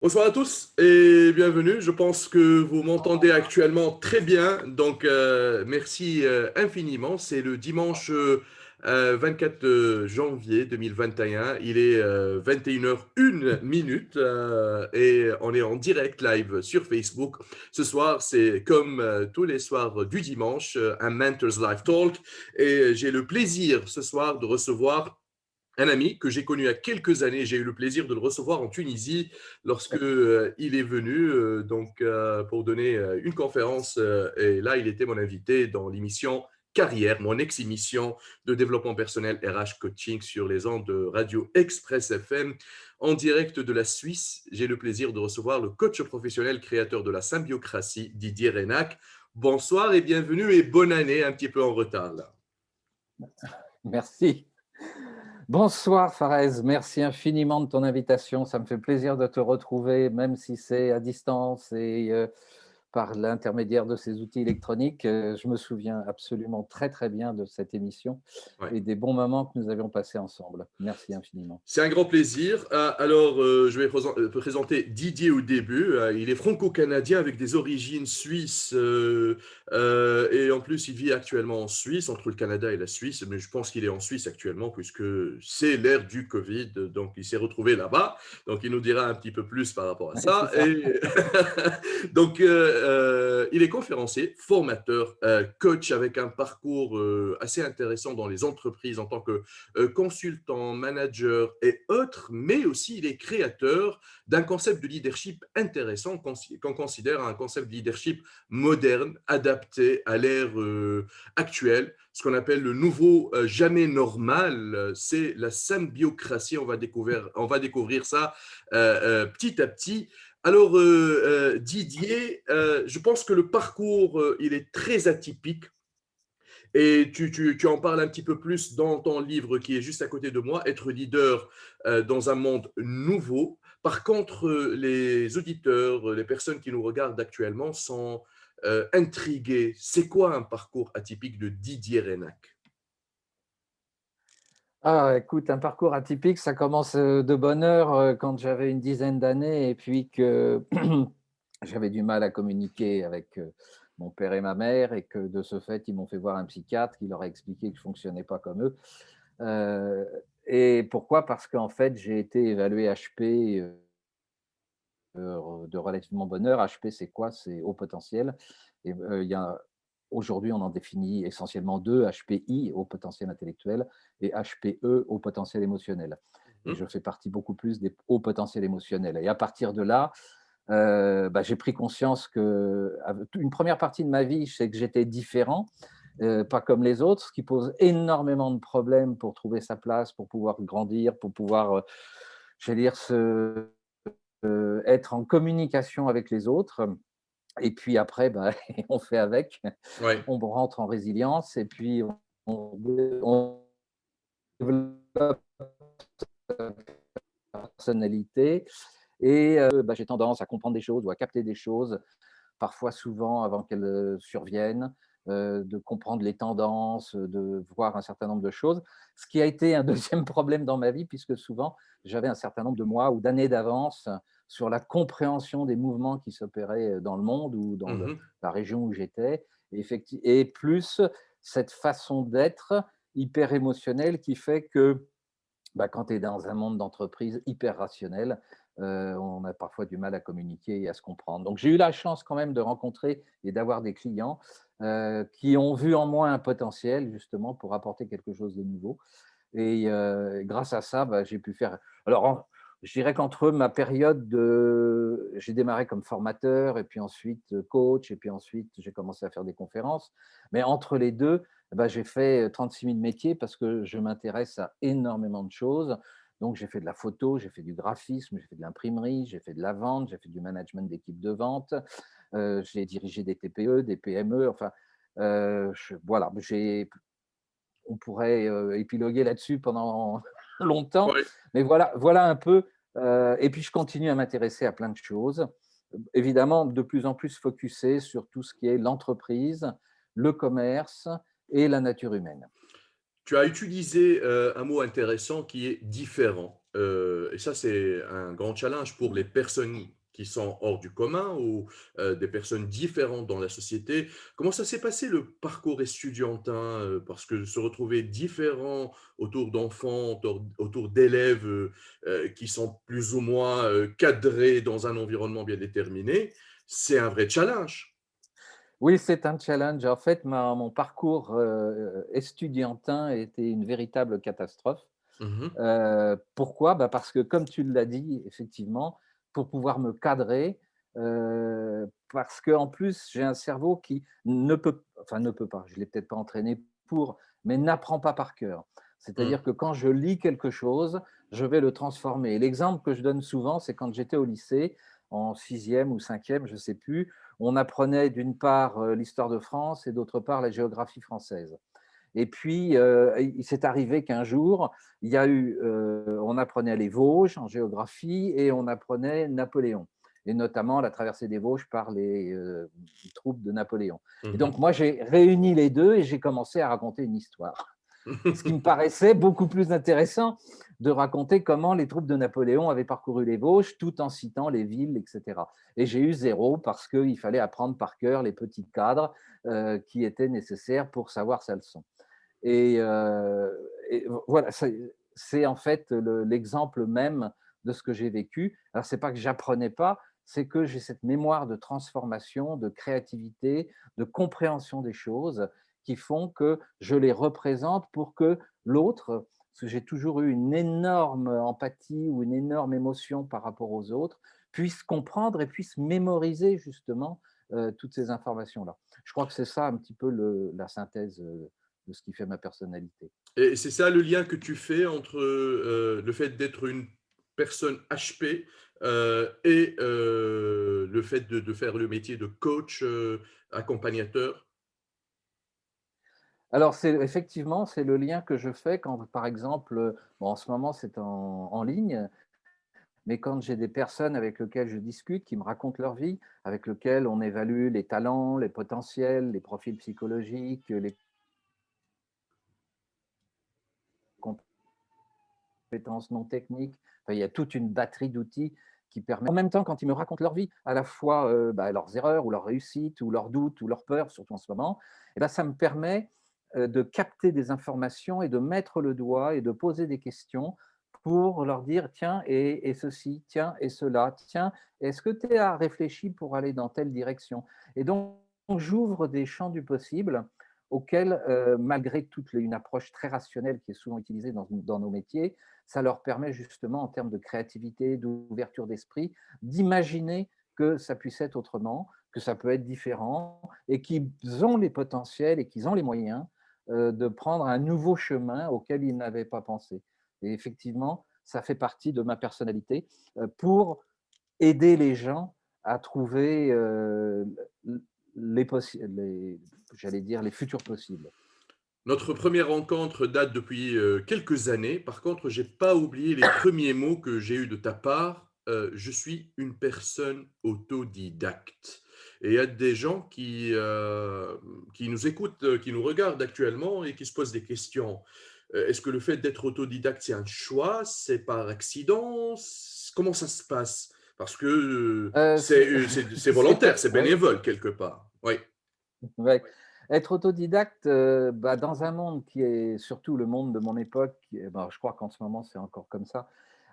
Bonsoir à tous et bienvenue. Je pense que vous m'entendez actuellement très bien, donc merci infiniment. C'est le dimanche 24 janvier 2021. Il est 21h01 et on est en direct live sur Facebook. Ce soir, c'est comme tous les soirs du dimanche, un Mentors Live Talk et j'ai le plaisir ce soir de recevoir un ami que j'ai connu il y a quelques années. J'ai eu le plaisir de le recevoir en Tunisie lorsque il est venu pour donner une conférence. Et là, il était mon invité dans l'émission Carrière, mon ex-émission de développement personnel RH coaching sur les ondes de Radio Express FM en direct de la Suisse. J'ai le plaisir de recevoir le coach professionnel créateur de la symbiocratie, Didier Renac. Bonsoir et bienvenue et bonne année, un petit peu en retard là. Merci. Bonsoir Farez, merci infiniment de ton invitation. Ça me fait plaisir de te retrouver, même si c'est à distance et par l'intermédiaire de ces outils électroniques. Je me souviens absolument très bien de cette émission Ouais. et des bons moments que nous avions passés ensemble. Merci infiniment. C'est un grand plaisir. Alors, je vais présenter Didier au début. Il est franco-canadien avec des origines suisses et en plus, il vit actuellement en Suisse, entre le Canada et la Suisse. Mais je pense qu'il est en Suisse actuellement puisque c'est l'ère du Covid. Donc, il s'est retrouvé là-bas. Donc, il nous dira un petit peu plus par rapport à Ouais, ça. c'est ça. Et donc, il est conférencier, formateur, coach avec un parcours assez intéressant dans les entreprises en tant que consultant, manager et autres, mais aussi il est créateur d'un concept de leadership intéressant qu'on considère un concept de leadership moderne, adapté à l'ère actuelle, ce qu'on appelle le nouveau jamais normal, c'est la symbiocratie. On va découvrir ça petit à petit. Alors, Didier, je pense que le parcours, il est très atypique et tu en parles un petit peu plus dans ton livre qui est juste à côté de moi, Être leader dans un monde nouveau. Par contre, les auditeurs, les personnes qui nous regardent actuellement sont intrigués. C'est quoi un parcours atypique de Didier Renac? Ah, écoute, un parcours atypique, ça commence de bonne heure quand j'avais une dizaine d'années et puis que j'avais du mal à communiquer avec mon père et ma mère et que de ce fait, ils m'ont fait voir un psychiatre qui leur a expliqué que je ne fonctionnais pas comme eux. Euh, et pourquoi? Parce qu'en fait, j'ai été évalué HP de relativement bonne heure. HP, c'est quoi? C'est haut potentiel. Et aujourd'hui, on en définit essentiellement deux, HPI, haut potentiel intellectuel, et HPE, haut potentiel émotionnel. Et Hmm. je fais partie beaucoup plus des hauts potentiels émotionnels. Et à partir de là, j'ai pris conscience que une première partie de ma vie, c'est que j'étais différent, pas comme les autres, ce qui pose énormément de problèmes pour trouver sa place, pour pouvoir grandir, pour pouvoir, j'allais dire, être en communication avec les autres. Et puis après, on fait avec, Ouais. on rentre en résilience et puis on développe sa personnalité. Et j'ai tendance à comprendre des choses ou à capter des choses parfois souvent avant qu'elles surviennent, de comprendre les tendances, de voir un certain nombre de choses. Ce qui a été un deuxième problème dans ma vie, puisque souvent, j'avais un certain nombre de mois ou d'années d'avance sur la compréhension des mouvements qui s'opéraient dans le monde ou dans Mhm. la région où j'étais. Et plus cette façon d'être hyper émotionnelle qui fait que quand tu es dans un monde d'entreprise hyper rationnel, on a parfois du mal à communiquer et à se comprendre. Donc, j'ai eu la chance quand même de rencontrer et d'avoir des clients qui ont vu en moi un potentiel justement pour apporter quelque chose de nouveau. Et grâce à ça, j'ai pu faire. Alors, je dirais qu'entre ma période de. J'ai démarré comme formateur, et puis ensuite coach, et puis ensuite j'ai commencé à faire des conférences. Mais entre les deux, j'ai fait 36 000 métiers parce que je m'intéresse à énormément de choses. Donc, j'ai fait de la photo, j'ai fait du graphisme, j'ai fait de l'imprimerie, j'ai fait de la vente, j'ai fait du management d'équipe de vente, j'ai dirigé des TPE, des PME. Enfin, voilà, on pourrait épiloguer là-dessus pendant longtemps, Ouais. mais voilà un peu. Et puis, je continue à m'intéresser à plein de choses. Évidemment, de plus en plus focusé sur tout ce qui est l'entreprise, le commerce et la nature humaine. Tu as utilisé un mot intéressant qui est différent. Et ça, c'est un grand challenge pour les personnes qui sont hors du commun ou des personnes différentes dans la société. Comment ça s'est passé le parcours estudiantin? Parce que se retrouver différent autour d'enfants, autour d'élèves qui sont plus ou moins cadrés dans un environnement bien déterminé, c'est un vrai challenge. Oui, c'est un challenge. En fait, mon parcours estudiantin a été une véritable catastrophe. Mhm, Pourquoi? Bah, parce que comme tu l'as dit, effectivement, pour pouvoir me cadrer, parce qu'en plus, j'ai un cerveau qui ne peut pas, je ne l'ai peut-être pas entraîné pour, mais n'apprend pas par cœur. mhm, C'est-à-dire que quand je lis quelque chose, je vais le transformer. Et l'exemple que je donne souvent, c'est quand j'étais au lycée, en sixième ou cinquième, je ne sais plus, on apprenait d'une part l'histoire de France et d'autre part la géographie française. Et puis, il s'est arrivé qu'un jour, il y a eu, on apprenait les Vosges en géographie et on apprenait Napoléon, et notamment la traversée des Vosges par les troupes de Napoléon. Et donc, mhm. moi, j'ai réuni les deux et j'ai commencé à raconter une histoire. Ce qui me paraissait beaucoup plus intéressant de raconter comment les troupes de Napoléon avaient parcouru les Vosges tout en citant les villes, etc. Et j'ai eu zéro parce qu'il fallait apprendre par cœur les petits cadres qui étaient nécessaires pour savoir sa leçon. Et, voilà, c'est en fait l'exemple même de ce que j'ai vécu. Alors, c'est pas que j'apprenais pas, c'est que j'ai cette mémoire de transformation, de créativité, de compréhension des choses qui font que je les représente pour que l'autre, parce que j'ai toujours eu une énorme empathie ou une énorme émotion par rapport aux autres, puisse comprendre et puisse mémoriser justement toutes ces informations-là. Je crois que c'est ça un petit peu la synthèse de ce qui fait ma personnalité. Et c'est ça le lien que tu fais entre le fait d'être une personne HP et le fait de faire le métier de coach accompagnateur. Alors, c'est effectivement, c'est le lien que je fais quand, par exemple, bon, en ce moment, c'est en ligne, mais quand j'ai des personnes avec lesquelles je discute, qui me racontent leur vie, avec lesquelles on évalue les talents, les potentiels, les profils psychologiques, les compétences non techniques. Enfin, il y a toute une batterie d'outils qui permet. En même temps, quand ils me racontent leur vie, à la fois leurs erreurs ou leurs réussites ou leurs doutes ou leurs peurs, surtout en ce moment, et ben, ça me permet de capter des informations et de mettre le doigt et de poser des questions pour leur dire tiens, et ceci, tiens, et cela, tiens, est-ce que tu as réfléchi pour aller dans telle direction? Et donc, j'ouvre des champs du possible auxquels, malgré une approche très rationnelle qui est souvent utilisée dans nos métiers, ça leur permet justement, en termes de créativité, d'ouverture d'esprit, d'imaginer que ça puisse être autrement, que ça peut être différent, et qu'ils ont les potentiels et qu'ils ont les moyens de prendre un nouveau chemin auquel ils n'avaient pas pensé. Et effectivement, ça fait partie de ma personnalité pour aider les gens à trouver j'allais dire, les futurs possibles. Notre première rencontre date depuis quelques années. Par contre, j'ai pas oublié les premiers mots que j'ai eus de ta part. Je suis une personne autodidacte. Et il y a des gens qui nous écoutent, qui nous regardent actuellement et qui se posent des questions. Est-ce que le fait d'être autodidacte, c'est un choix? C'est par accident? Comment ça se passe? Parce que C'est c'est volontaire, c'est ouais, bénévole quelque part. Oui. ouais. Être autodidacte, bah, dans un monde qui est surtout le monde de mon époque, bah, je crois qu'en ce moment c'est encore comme ça,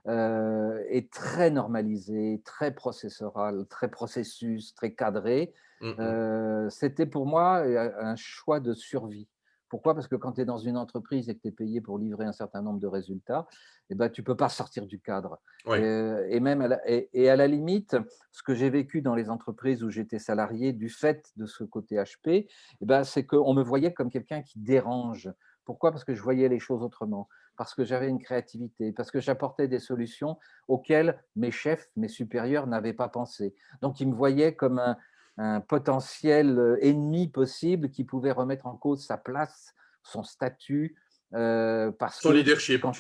est très normalisé, très processoral, très processus, très cadré. Mhm. C'était pour moi un choix de survie. Pourquoi? Parce que quand tu es dans une entreprise et que tu es payé pour livrer un certain nombre de résultats, eh ben, tu ne peux pas sortir du cadre. Oui. Et même et à la limite, ce que j'ai vécu dans les entreprises où j'étais salarié, du fait de ce côté HP, eh ben, c'est qu'on me voyait comme quelqu'un qui dérange. Pourquoi? Parce que je voyais les choses autrement, parce que j'avais une créativité, parce que j'apportais des solutions auxquelles mes chefs, mes supérieurs n'avaient pas pensé. Donc, ils me voyaient comme un potentiel ennemi possible qui pouvait remettre en cause sa place, son statut, parce Son que leadership. quand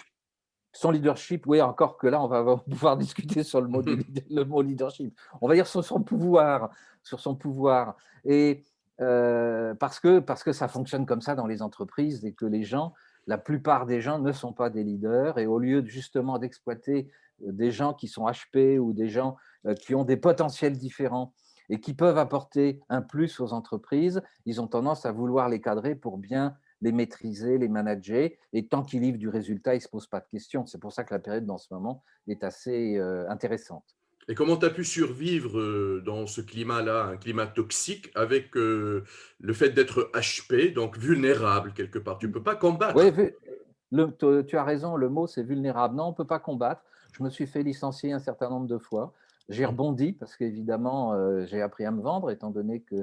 son leadership, oui, encore que là, on va pouvoir discuter sur le mot leadership. On va dire sur son pouvoir, sur son pouvoir. Et parce que ça fonctionne comme ça dans les entreprises et que les gens la plupart des gens ne sont pas des leaders et au lieu justement d'exploiter des gens qui sont HP ou des gens qui ont des potentiels différents et qui peuvent apporter un plus aux entreprises, ils ont tendance à vouloir les cadrer pour bien les maîtriser, les manager. Et tant qu'ils livrent du résultat, ils ne se posent pas de questions. C'est pour ça que la période dans ce moment est assez intéressante. Et comment tu as pu survivre dans ce climat-là, un climat toxique, avec le fait d'être HP, donc vulnérable quelque part? Tu ne peux pas Oui, combattre. tu as raison, le mot c'est vulnérable. Non, on ne peut pas combattre. Je me suis fait licencier un certain nombre de fois. J'ai Mhm. rebondi parce qu'évidemment, j'ai appris à me vendre étant donné que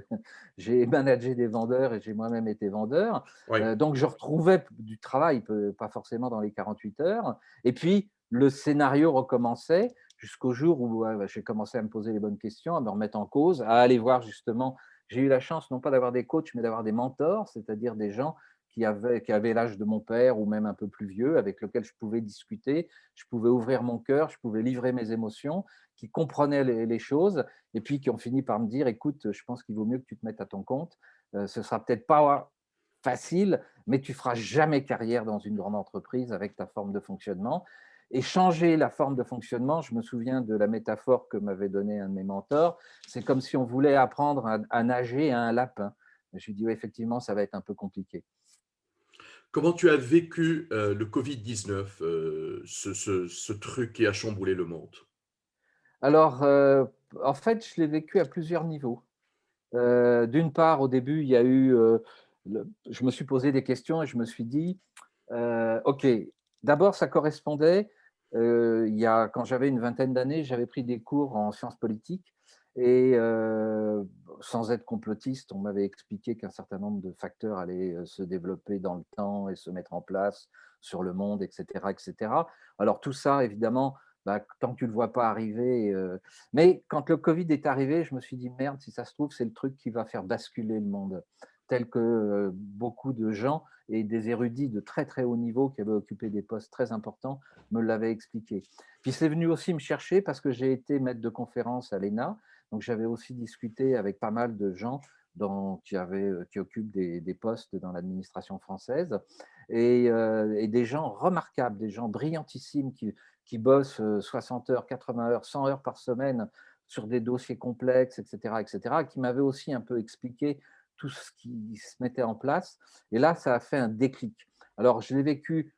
j'ai managé des vendeurs et j'ai moi-même été vendeur. Oui. Donc, je retrouvais du travail, pas forcément dans les 48 heures. Et puis, le scénario recommençait jusqu'au jour où j'ai commencé à me poser les bonnes questions, à me remettre en cause, à aller voir justement. J'ai eu la chance non pas d'avoir des coachs, mais d'avoir des mentors, c'est-à-dire des gens qui avaient l'âge de mon père ou même un peu plus vieux, avec lequel je pouvais discuter, je pouvais ouvrir mon cœur, je pouvais livrer mes émotions, qui comprenaient les choses et puis qui ont fini par me dire, écoute, je pense qu'il vaut mieux que tu te mettes à ton compte. Ce sera peut-être pas facile, mais tu feras jamais carrière dans une grande entreprise avec ta forme de fonctionnement. Et changer la forme de fonctionnement, je me souviens de la métaphore que m'avait donnée un de mes mentors, c'est comme si on voulait apprendre à nager à un lapin. Je lui dis, oui, effectivement, ça va être un peu compliqué. Comment tu as vécu le Covid-19, ce truc qui a chamboulé le monde? Alors, en fait, je l'ai vécu à plusieurs niveaux. D'une part, au début, il y a eu, je me suis posé des questions et je me suis dit, OK, d'abord, ça correspondait, quand j'avais une vingtaine d'années, j'avais pris des cours en sciences politiques et sans être complotiste, on m'avait expliqué qu'un certain nombre de facteurs allaient se développer dans le temps et se mettre en place sur le monde, et cetera, et cetera. Alors tout ça, évidemment, bah, tant que tu ne le vois pas arriver, mais quand le covid est arrivé, je me suis dit: «Merde, si ça se trouve, c'est le truc qui va faire basculer le monde», tel que, beaucoup de gens et des érudits de très, très haut niveau qui avaient occupé des postes très importants me l'avaient expliqué. Puis c'est venu aussi me chercher parce que j'ai été maître de conférence à l'ENA, donc j'avais aussi discuté avec pas mal de gens qui occupent des postes dans l'administration française et des gens remarquables, des gens brillantissimes qui bossent 60 heures, 80 heures, 100 heures par semaine sur des dossiers complexes, et cetera, qui m'avaient aussi un peu expliqué tout ce qui se mettait en place. Et là, ça a fait un déclic. Alors, je l'ai vécu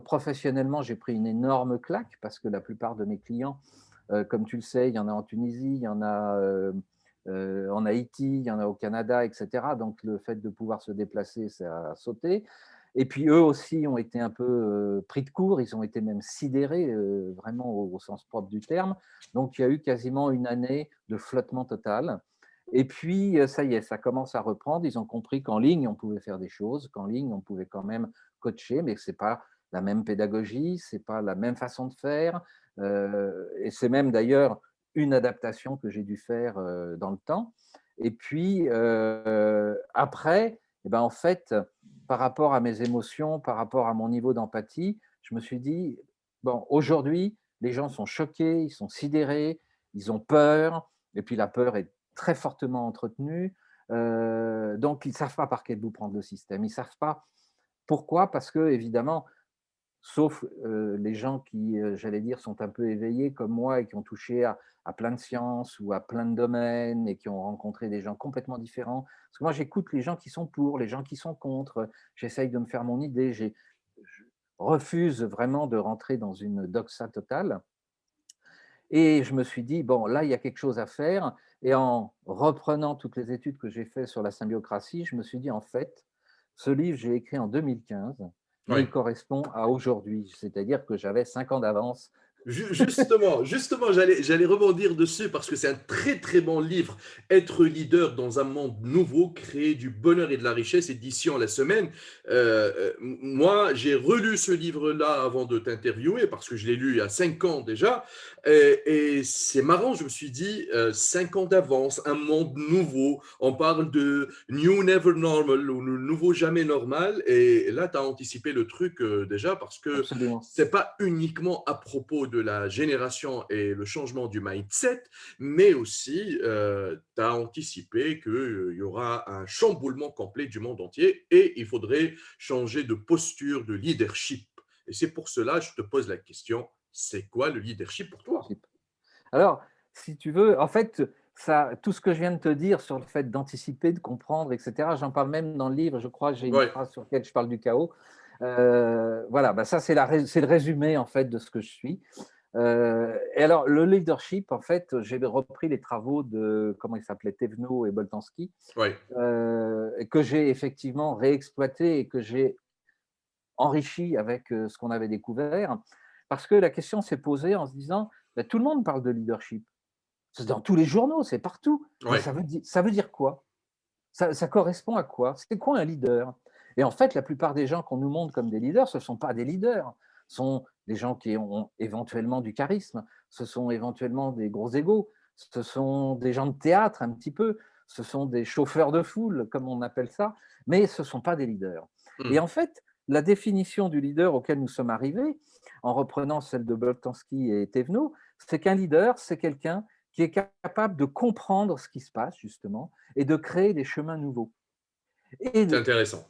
professionnellement, j'ai pris une énorme claque parce que la plupart de mes clients, comme tu le sais, il y en a en Tunisie, il y en a en Haïti, il y en a au Canada, etc. Donc, le fait de pouvoir se déplacer, ça a sauté. Et puis, eux aussi ont été un peu pris de court, ils ont été même sidérés, vraiment au sens propre du terme. Donc, il y a eu quasiment une année de flottement total. Et puis, ça y est, ça commence à reprendre. Ils ont compris qu'en ligne, on pouvait faire des choses, qu'en ligne, on pouvait quand même coacher, mais que ce n'est pas la même pédagogie, ce n'est pas la même façon de faire. Et c'est même d'ailleurs une adaptation que j'ai dû faire dans le temps. Et puis, après, eh ben, en fait, par rapport à mes émotions, par rapport à mon niveau d'empathie, je me suis dit, bon, aujourd'hui, les gens sont choqués, ils sont sidérés, ils ont peur, et puis la peur est très fortement entretenue. Donc, ils ne savent pas par quel bout prendre le système. Ils ne savent pas pourquoi, parce que, évidemment, sauf les gens qui, j'allais dire, sont un peu éveillés comme moi et qui ont touché à plein de sciences ou à plein de domaines et qui ont rencontré des gens complètement différents. Parce que moi, j'écoute les gens qui sont pour, les gens qui sont contre. J'essaye de me faire mon idée. Je refuse vraiment de rentrer dans une doxa totale. Et je me suis dit, bon, là, il y a quelque chose à faire. Et en reprenant toutes les études que j'ai faites sur la symbiocratie, je me suis dit, en fait, ce livre, j'ai écrit en 2015, mais Oui. il correspond à aujourd'hui. C'est-à-dire que j'avais 5 ans d'avance. Justement, j'allais rebondir dessus parce que c'est un très très bon livre. Être leader dans un monde nouveau, créer du bonheur et de la richesse, édition La Semaine. Moi, j'ai relu ce livre-là avant de t'interviewer parce que je l'ai lu il y a 5 ans déjà. Et c'est marrant, je me suis dit, 5 ans d'avance, un monde nouveau. On parle de New Never Normal ou le nouveau jamais normal. Et là, tu as anticipé le truc déjà parce que Absolument. c'est pas uniquement à propos de la génération et le changement du mindset, mais aussi tu as anticipé qu'il y aura un chamboulement complet du monde entier et il faudrait changer de posture, de leadership. Et c'est pour cela que je te pose la question, c'est quoi le leadership pour toi? Alors, si tu veux, en fait, ça, tout ce que je viens de te dire sur le fait d'anticiper, de comprendre, etc., j'en parle même dans le livre, je crois, j'ai une Ouais, phrase sur laquelle je parle du chaos. Voilà, bah ça, c'est le résumé, en fait, de ce que je suis. Et alors, le leadership, en fait, j'ai repris les travaux de, comment il s'appelait, Thévenot et Boltanski, ouais. et que j'ai effectivement réexploité et que j'ai enrichi avec ce qu'on avait découvert, parce que la question s'est posée en se disant, bah, tout le monde parle de leadership. C'est dans tous les journaux, c'est partout. Mais Ouais. ça veut dire quoi? Ça correspond à quoi? C'est quoi un leader? Et en fait, la plupart des gens qu'on nous montre comme des leaders, ce ne sont pas des leaders. Ce sont des gens qui ont éventuellement du charisme, ce sont éventuellement des gros égos, ce sont des gens de théâtre un petit peu, ce sont des chauffeurs de foule, comme on appelle ça, mais ce ne sont pas des leaders. Et Hmm. en fait, la définition du leader auquel nous sommes arrivés, en reprenant celle de Boltanski et Thévenot, c'est qu'un leader, c'est quelqu'un qui est capable de comprendre ce qui se passe, justement, et de créer des chemins nouveaux. Et, C'est intéressant.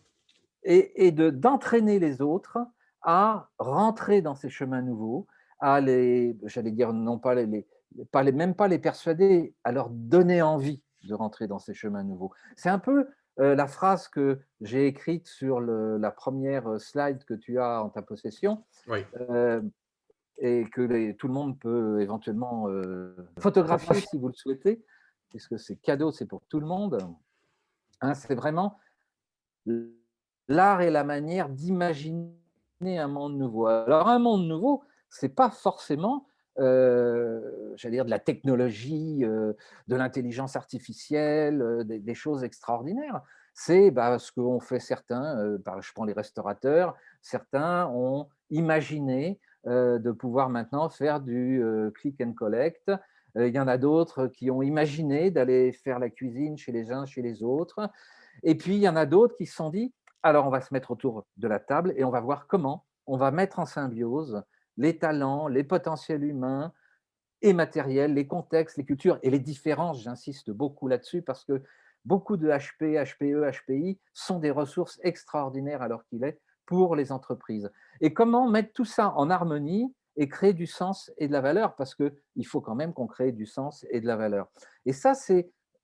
d'entraîner les autres à rentrer dans ces chemins nouveaux, à les, j'allais dire, non pas même pas les persuader, à leur donner envie de rentrer dans ces chemins nouveaux. C'est un peu la phrase que j'ai écrite sur la première slide que tu as en ta possession, Oui. euh, et que tout le monde peut éventuellement photographier si vous le souhaitez, puisque c'est cadeau, c'est pour tout le monde. Hein, c'est vraiment l'art et la manière d'imaginer un monde nouveau. Alors, un monde nouveau, c'est pas forcément, j'allais dire, de la technologie, de l'intelligence artificielle, des choses extraordinaires. C'est bah, ce qu'ont fait certains, je prends les restaurateurs, certains ont imaginé de pouvoir maintenant faire du click and collect. Il y en a d'autres qui ont imaginé d'aller faire la cuisine chez les uns, chez les autres. Et puis, il y en a d'autres qui se sont dit, alors on va se mettre autour de la table et on va voir comment on va mettre en symbiose les talents, les potentiels humains et matériels, les contextes, les cultures et les différences. J'insiste beaucoup là-dessus parce que beaucoup de HP, HPE, HPI sont des ressources extraordinaires à l'heure qu'il est pour les entreprises. Et comment mettre tout ça en harmonie et créer du sens et de la valeur, parce qu'il faut quand même qu'on crée du sens et de la valeur. Et ça,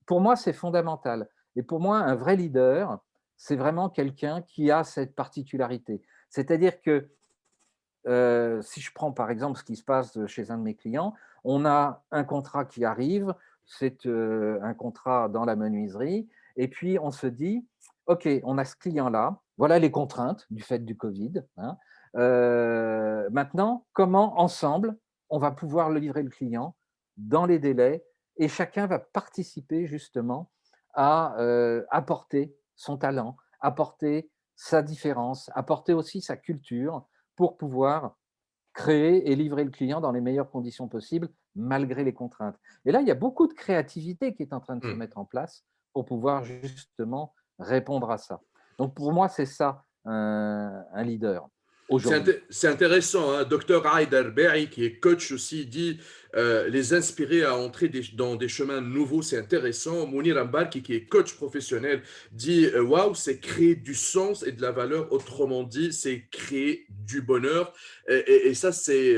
pour moi, c'est fondamental. Et pour moi, un vrai leader, c'est vraiment quelqu'un qui a cette particularité. C'est-à-dire que si je prends par exemple ce qui se passe chez un de mes clients, on a un contrat qui arrive, c'est un contrat dans la menuiserie, et puis on se dit, OK, on a ce client-là, voilà les contraintes du fait du Covid. Hein. Maintenant, comment ensemble, on va pouvoir le livrer le client dans les délais, et chacun va participer justement à apporter son talent, apporter sa différence, apporter aussi sa culture, pour pouvoir créer et livrer le client dans les meilleures conditions possibles, malgré les contraintes. Et là, il y a beaucoup de créativité qui est en train de se Hmm. mettre en place pour pouvoir justement répondre à ça. Donc pour moi, c'est ça un leader aujourd'hui. C'est intéressant, hein. Dr Heidelberg, qui est coach aussi, dit les inspirer à entrer dans des chemins nouveaux, c'est intéressant. Mounir Ambarki, qui est coach professionnel, dit waouh, c'est créer du sens et de la valeur. Autrement dit, c'est créer du bonheur. Et ça, c'est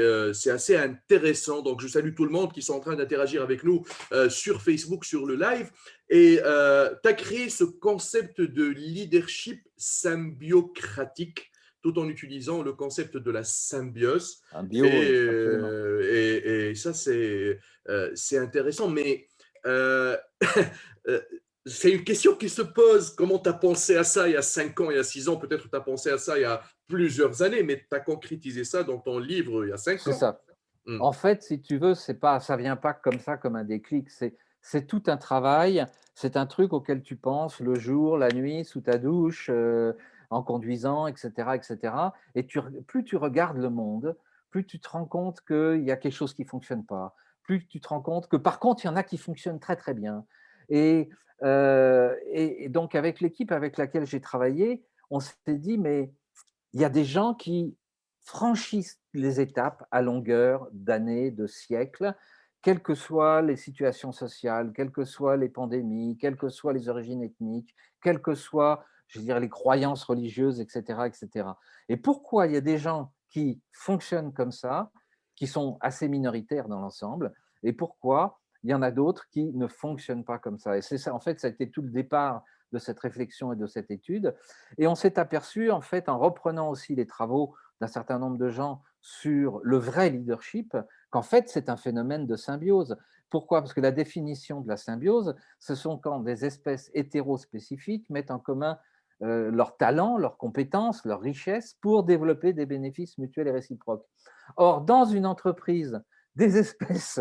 assez intéressant. Donc, je salue tout le monde qui sont en train d'interagir avec nous sur Facebook, sur le live. Et tu as créé ce concept de leadership symbiocratique tout en utilisant le concept de la symbiose. Un bio, absolument. Et ça, c'est intéressant. Mais euh, euh, c'est une question qui se pose. Comment tu as pensé à ça il y a 5 ans, il y a 6 ans? Peut-être tu as pensé à ça il y a plusieurs années, mais tu as concrétisé ça dans ton livre il y a 5 C'est ans. ça. Hmm. En fait, si tu veux, ça vient pas comme ça, comme un déclic. C'est tout un travail. C'est un truc auquel tu penses le jour, la nuit, sous ta douche, en conduisant, etc., etc. Et plus tu regardes le monde, plus tu te rends compte qu'il y a quelque chose qui fonctionne pas. Plus tu te rends compte que, par contre, il y en a qui fonctionnent très très bien. Et, et donc, avec l'équipe avec laquelle j'ai travaillé, on s'est dit, mais il y a des gens qui franchissent les étapes à longueur d'années, de siècles, quelles que soient les situations sociales, quelles que soient les pandémies, quelles que soient les origines ethniques, quelles que soient, je dirais, les croyances religieuses, etc., etc. Et pourquoi il y a des gens qui fonctionnent comme ça, qui sont assez minoritaires dans l'ensemble, et pourquoi il y en a d'autres qui ne fonctionnent pas comme ça. Et c'est ça, en fait, ça a été tout le départ de cette réflexion et de cette étude. Et on s'est aperçu, en fait, en reprenant aussi les travaux d'un certain nombre de gens sur le vrai leadership, qu'en fait, c'est un phénomène de symbiose. Pourquoi? Parce que la définition de la symbiose, ce sont quand des espèces hétérospécifiques mettent en commun leurs talents, leurs compétences, leurs richesses pour développer des bénéfices mutuels et réciproques. Or, dans une entreprise, des espèces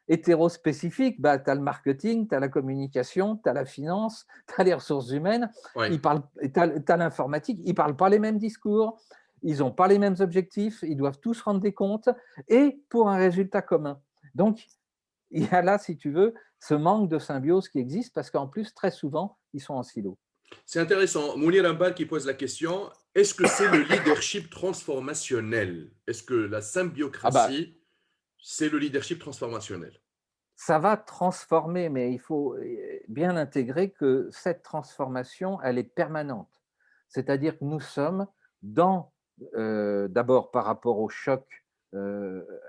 hétérospécifiques, bah, tu as le marketing, tu as la communication, tu as la finance, tu as les ressources humaines, Oui. tu as l'informatique, ils ne parlent pas les mêmes discours, ils n'ont pas les mêmes objectifs, ils doivent tous rendre des comptes et pour un résultat commun. Donc, il y a là, si tu veux, ce manque de symbiose qui existe parce qu'en plus, très souvent, ils sont en silo. C'est intéressant. Mounir Ambal qui pose la question, est-ce que c'est le leadership transformationnel? Est-ce que la Ah bah, symbiocratie, c'est le leadership transformationnel? ça va transformer, mais il faut bien intégrer que cette transformation, elle est permanente. C'est-à-dire que nous sommes dans, d'abord par rapport au choc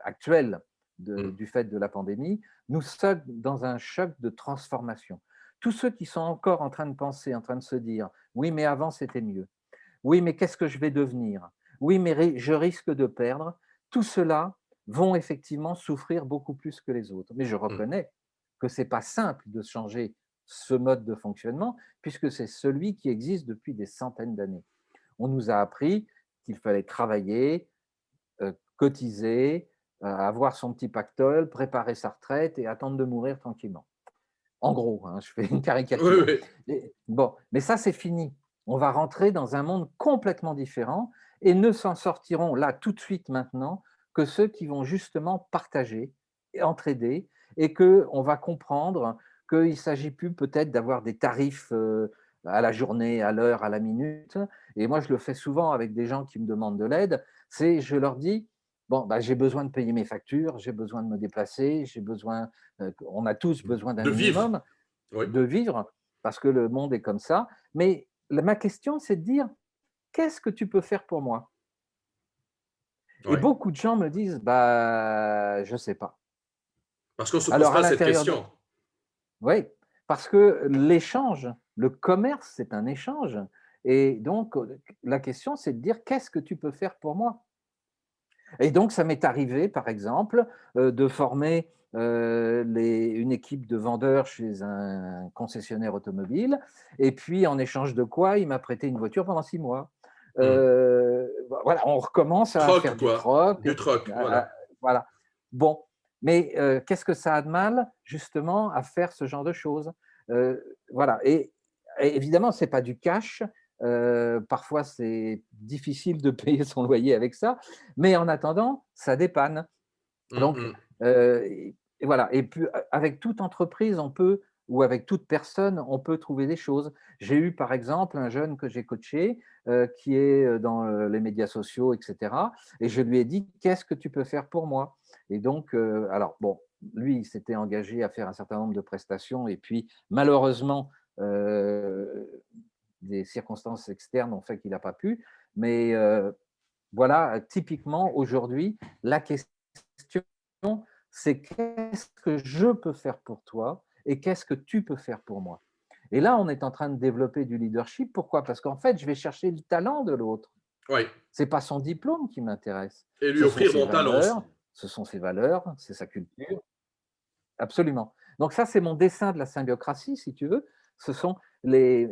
actuel Mm. du fait de la pandémie, nous sommes dans un choc de transformation. Tous ceux qui sont encore en train de penser, en train de se dire, oui, mais avant c'était mieux. Oui, mais qu'est-ce que je vais devenir? Oui, mais je risque de perdre. Tout cela vont effectivement souffrir beaucoup plus que les autres. Mais je Mm. reconnais que ce n'est pas simple de changer ce mode de fonctionnement, puisque c'est celui qui existe depuis des centaines d'années. On nous a appris qu'il fallait travailler, cotiser, avoir son petit pactole, préparer sa retraite et attendre de mourir tranquillement. En gros, hein, je fais une Oui, caricature. oui. Bon, mais ça, c'est fini. On va rentrer dans un monde complètement différent et ne s'en sortiront là tout de suite maintenant que ceux qui vont justement partager et entraider et qu'on va comprendre qu'il ne s'agit plus peut-être d'avoir des tarifs à la journée, à l'heure, à la minute. Et moi, je le fais souvent avec des gens qui me demandent de l'aide. C'est, je leur dis, bon, bah, j'ai besoin de payer mes factures, j'ai besoin de me déplacer, j'ai besoin, on a tous besoin d'un De vivre. minimum Oui. de vivre, parce que le monde est comme ça. Mais ma question, c'est de dire, qu'est-ce que tu peux faire pour moi? Et Oui. beaucoup de gens me disent, bah, je ne sais pas. Parce qu'on ne se pose Alors, à pas cette l'intérieur de... question. Oui, parce que l'échange, le commerce, c'est un échange. Et donc, la question, c'est de dire, qu'est-ce que tu peux faire pour moi? Et donc, ça m'est arrivé, par exemple, de former une équipe de vendeurs chez un concessionnaire automobile. Et puis, en échange de quoi, il m'a prêté une voiture pendant 6 mois. Mm. Voilà, on recommence à Troc, faire du quoi. troc. Du troc, voilà. Voilà. Bon, mais qu'est-ce que ça a de mal, justement, à faire ce genre de choses? Voilà. Et évidemment, ce n'est pas du cash. Parfois, c'est difficile de payer son loyer avec ça, mais en attendant, ça dépanne. Mm, Donc, mm. et voilà. Et puis, avec toute entreprise, on peut, ou avec toute personne, on peut trouver des choses. J'ai eu, par exemple, un jeune que j'ai coaché, qui est dans les médias sociaux, etc. Et je lui ai dit, qu'est-ce que tu peux faire pour moi? Et donc, alors, bon, lui, il s'était engagé à faire un certain nombre de prestations. Et puis, malheureusement, euh, des circonstances externes ont fait qu'il n'a pas pu. Mais voilà, typiquement, aujourd'hui, la question, c'est qu'est-ce que je peux faire pour toi et qu'est-ce que tu peux faire pour moi? Et là, on est en train de développer du leadership. Pourquoi? Parce qu'en fait, je vais chercher le talent de l'autre. Oui. Ce n'est pas son diplôme qui m'intéresse. Et lui offrir mon talent aussi. Ce sont ses valeurs, c'est sa culture. Absolument. Donc ça, c'est mon dessin de la symbiocratie, si tu veux. Ce sont les...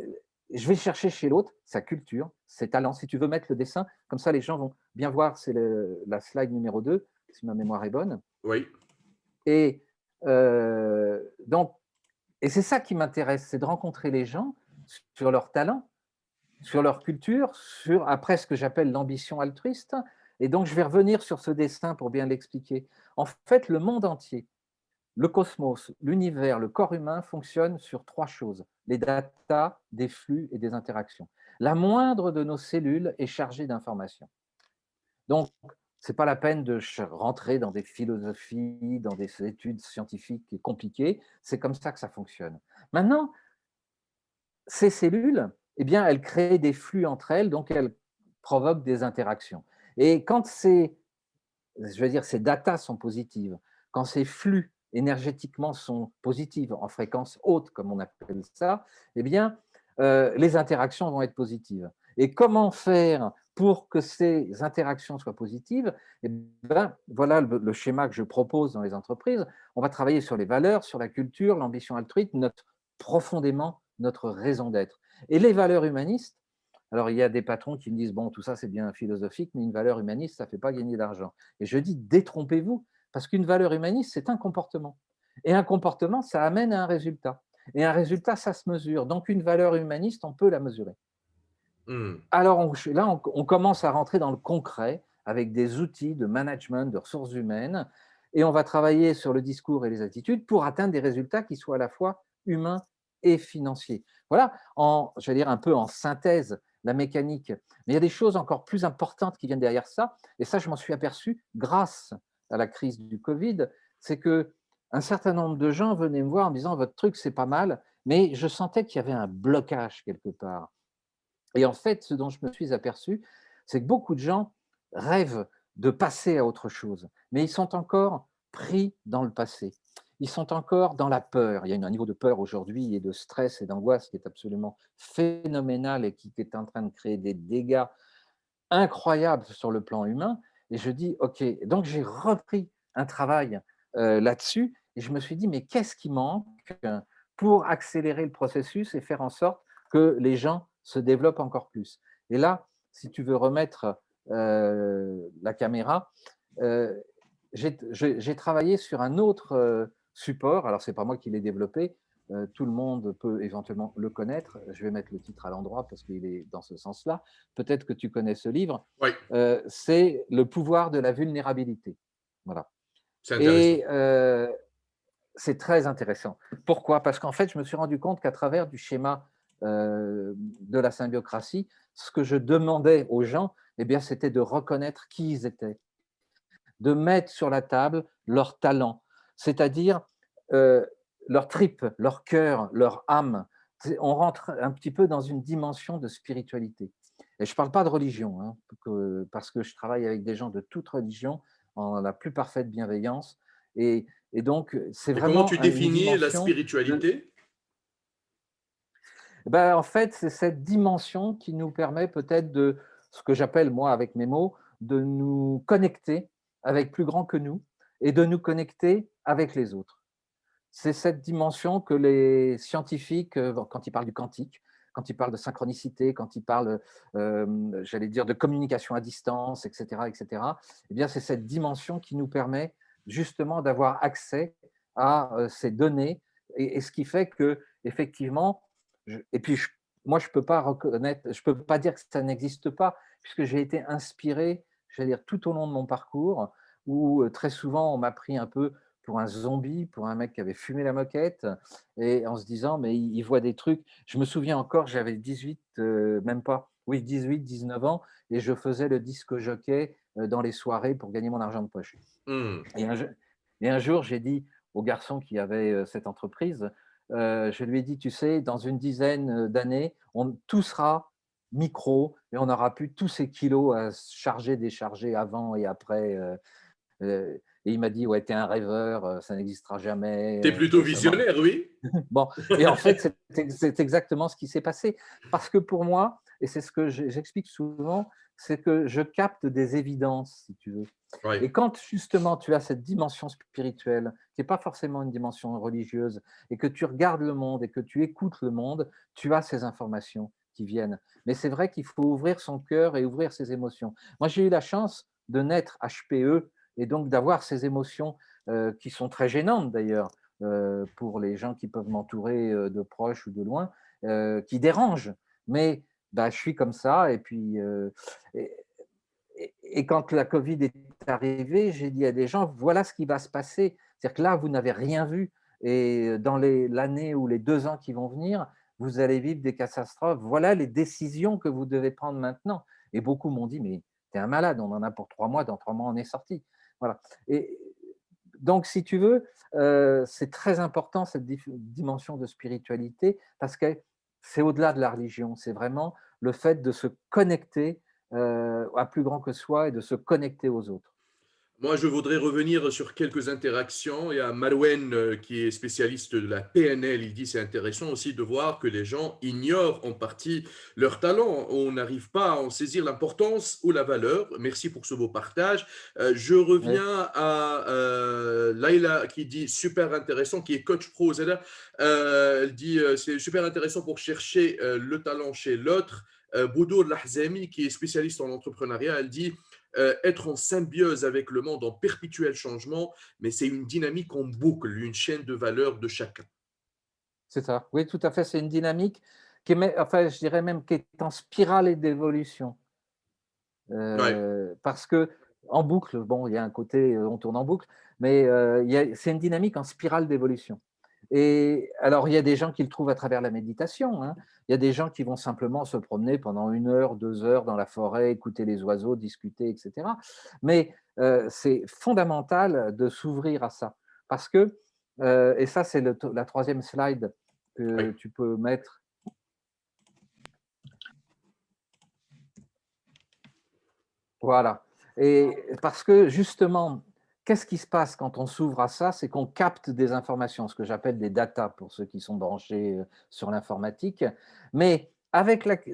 Je vais chercher chez l'autre sa culture, ses talents. Si tu veux mettre le dessin, comme ça, les gens vont bien voir, c'est la slide numéro 2, si ma mémoire est bonne. Oui. Et donc, et c'est ça qui m'intéresse, c'est de rencontrer les gens sur leurs talents, sur leur culture, sur après ce que j'appelle l'ambition altruiste. Et donc, je vais revenir sur ce dessin pour bien l'expliquer. En fait, le monde entier, le cosmos, l'univers, le corps humain fonctionnent sur 3 choses, les datas, des flux et des interactions. La moindre de nos cellules est chargée d'informations. Donc, ce n'est pas la peine de rentrer dans des philosophies, dans des études scientifiques compliquées. C'est comme ça que ça fonctionne. Maintenant, ces cellules, eh bien, elles créent des flux entre elles, donc elles provoquent des interactions. Et quand je veux dire, ces datas sont positives, quand ces flux énergétiquement sont positifs, en fréquence haute, comme on appelle ça, eh bien, les interactions vont être positives. Et comment faire pour que ces interactions soient positives? Eh ben, voilà le schéma que je propose dans les entreprises. On va travailler sur les valeurs, sur la culture, l'ambition altruiste, profondément notre raison d'être. Et les valeurs humanistes, alors il y a des patrons qui me disent, bon, tout ça c'est bien philosophique, mais une valeur humaniste, ça ne fait pas gagner d'argent. Et je dis, détrompez-vous, parce qu'une valeur humaniste, c'est un comportement. Et un comportement, ça amène à un résultat. Et un résultat, ça se mesure. Donc une valeur humaniste, on peut la mesurer. Hmm. Alors là, on commence à rentrer dans le concret avec des outils de management, de ressources humaines, et on va travailler sur le discours et les attitudes pour atteindre des résultats qui soient à la fois humains et financiers. Voilà, je vais dire un peu en synthèse, la mécanique. Mais il y a des choses encore plus importantes qui viennent derrière ça, et ça, je m'en suis aperçu grâce à la crise du Covid, c'est que un certain nombre de gens venaient me voir en me disant votre truc, c'est pas mal, mais je sentais qu'il y avait un blocage quelque part. Et en fait, ce dont je me suis aperçu, c'est que beaucoup de gens rêvent de passer à autre chose, mais ils sont encore pris dans le passé. Ils sont encore dans la peur. Il y a un niveau de peur aujourd'hui et de stress et d'angoisse qui est absolument phénoménal et qui est en train de créer des dégâts incroyables sur le plan humain. Et je dis, OK, donc j'ai repris un travail là-dessus et je me suis dit, mais qu'est-ce qui manque pour accélérer le processus et faire en sorte que les gens se développent encore plus. Et là, si tu veux remettre la caméra, euh, j'ai travaillé sur un autre support. Alors, ce n'est pas moi qui l'ai développé. Tout le monde peut éventuellement le connaître. Je vais mettre le titre à l'endroit parce qu'il est dans ce sens-là. Peut-être que tu connais ce livre. Oui, C'est Le pouvoir de la vulnérabilité. Voilà. c'est intéressant. Et c'est très intéressant. Pourquoi? Parce qu'en fait, je me suis rendu compte qu'à travers du schéma de la symbiocratie, ce que je demandais aux gens, eh bien, c'était de reconnaître qui ils étaient, de mettre sur la table leurs talents, c'est-à-dire euh, leur tripe, leur cœur, leur âme. On rentre un petit peu dans une dimension de spiritualité. Et je ne parle pas de religion, hein, parce que je travaille avec des gens de toute religion en la plus parfaite bienveillance. Et donc, c'est Et comment vraiment tu une définis la dimension de… spiritualité? Ben, en fait, c'est cette dimension qui nous permet peut-être de, ce que j'appelle moi avec mes mots, de nous connecter avec plus grand que nous et de nous connecter avec les autres. C'est cette dimension que les scientifiques, quand ils parlent du quantique, quand ils parlent de synchronicité, quand ils parlent, j'allais dire, de communication à distance, etc., etc., eh bien, c'est cette dimension qui nous permet justement d'avoir accès à ces données et ce qui fait que, effectivement, et puis moi, je ne peux pas reconnaître, je peux pas dire que ça n'existe pas, puisque j'ai été inspiré, j'allais dire, tout au long de mon parcours, où très souvent, on m'a pris un peu pour un zombie, pour un mec qui avait fumé la moquette, et en se disant, mais il voit des trucs. Je me souviens encore, j'avais 18, même pas, oui, 18, 19 ans, et je faisais le disque jockey dans les soirées pour gagner mon argent de poche. Hmm. Et un jour, j'ai dit au garçon qui avait cette entreprise, je lui ai dit, tu sais, dans une dizaine d'années, tout sera micro et on n'aura plus tous ces kilos à charger, décharger avant et après. Et il m'a dit, ouais, t'es un rêveur, ça n'existera jamais. Tu es plutôt Ça marche. visionnaire, oui? Bon, et en fait, c'est exactement ce qui s'est passé. Parce que pour moi, et c'est ce que j'explique souvent, c'est que je capte des évidences, si tu veux. Oui. Et quand justement tu as cette dimension spirituelle, qui n'est pas forcément une dimension religieuse, et que tu regardes le monde et que tu écoutes le monde, tu as ces informations qui viennent. Mais c'est vrai qu'il faut ouvrir son cœur et ouvrir ses émotions. Moi, j'ai eu la chance de naître HPE et donc d'avoir ces émotions qui sont très gênantes d'ailleurs pour les gens qui peuvent m'entourer de proches ou de loin, qui dérangent. Mais bah, je suis comme ça. Et puis, et quand la Covid est arrivée, j'ai dit à des gens, voilà ce qui va se passer. C'est-à-dire que là, vous n'avez rien vu. Et dans l'année ou les 2 ans qui vont venir, vous allez vivre des catastrophes. Voilà les décisions que vous devez prendre maintenant. Et beaucoup m'ont dit, mais tu es un malade, on en a pour 3 mois, dans 3 mois, on est sorti. Voilà. Et donc, si tu veux, c'est très important cette dimension de spiritualité parce que c'est au-delà de la religion. C'est vraiment le fait de se connecter à plus grand que soi et de se connecter aux autres. Moi, je voudrais revenir sur quelques interactions. Il y a Marouane qui est spécialiste de la PNL. Il dit c'est intéressant aussi de voir que les gens ignorent en partie leur talent. On n'arrive pas à en saisir l'importance ou la valeur. Merci pour ce beau partage. Je Oui, reviens à Laila qui dit super intéressant, qui est coach pro. Elle dit c'est super intéressant pour chercher le talent chez l'autre. Boudour Lahzami, qui est spécialiste en entrepreneuriat, elle dit être en symbiose avec le monde en perpétuel changement, mais c'est une dynamique en boucle, une chaîne de valeur de chacun. c'est ça. Oui, tout à fait. C'est une dynamique qui est, enfin, je dirais même qui est en spirale et d'évolution. Ouais, Parce que en boucle, bon, il y a un côté, on tourne en boucle, mais c'est une dynamique en spirale d'évolution. Et alors, il y a des gens qui le trouvent à travers la méditation, hein. Il y a des gens qui vont simplement se promener pendant 1 heure, 2 heures dans la forêt, écouter les oiseaux, discuter, etc. Mais c'est fondamental de s'ouvrir à ça. Parce que, et ça, c'est la troisième slide que ouais, tu peux mettre. Voilà. Et parce que justement, qu'est-ce qui se passe quand on s'ouvre à ça? C'est qu'on capte des informations, ce que j'appelle des data pour ceux qui sont branchés sur l'informatique. Mais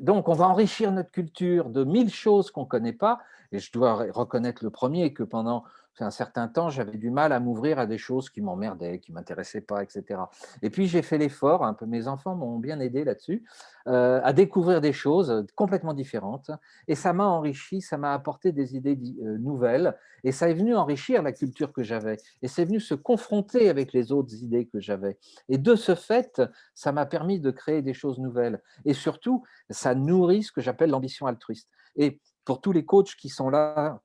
donc, on va enrichir notre culture de 1000 choses qu'on ne connaît pas. Et je dois reconnaître le premier que pendant un certain temps, j'avais du mal à m'ouvrir à des choses qui m'emmerdaient, qui ne m'intéressaient pas, etc. Et puis, j'ai fait l'effort, un peu mes enfants m'ont bien aidé là-dessus, à découvrir des choses complètement différentes et ça m'a enrichi, ça m'a apporté des idées nouvelles et ça est venu enrichir la culture que j'avais et c'est venu se confronter avec les autres idées que j'avais. Et de ce fait, ça m'a permis de créer des choses nouvelles et surtout, ça nourrit ce que j'appelle l'ambition altruiste. Et pour tous les coachs qui sont là,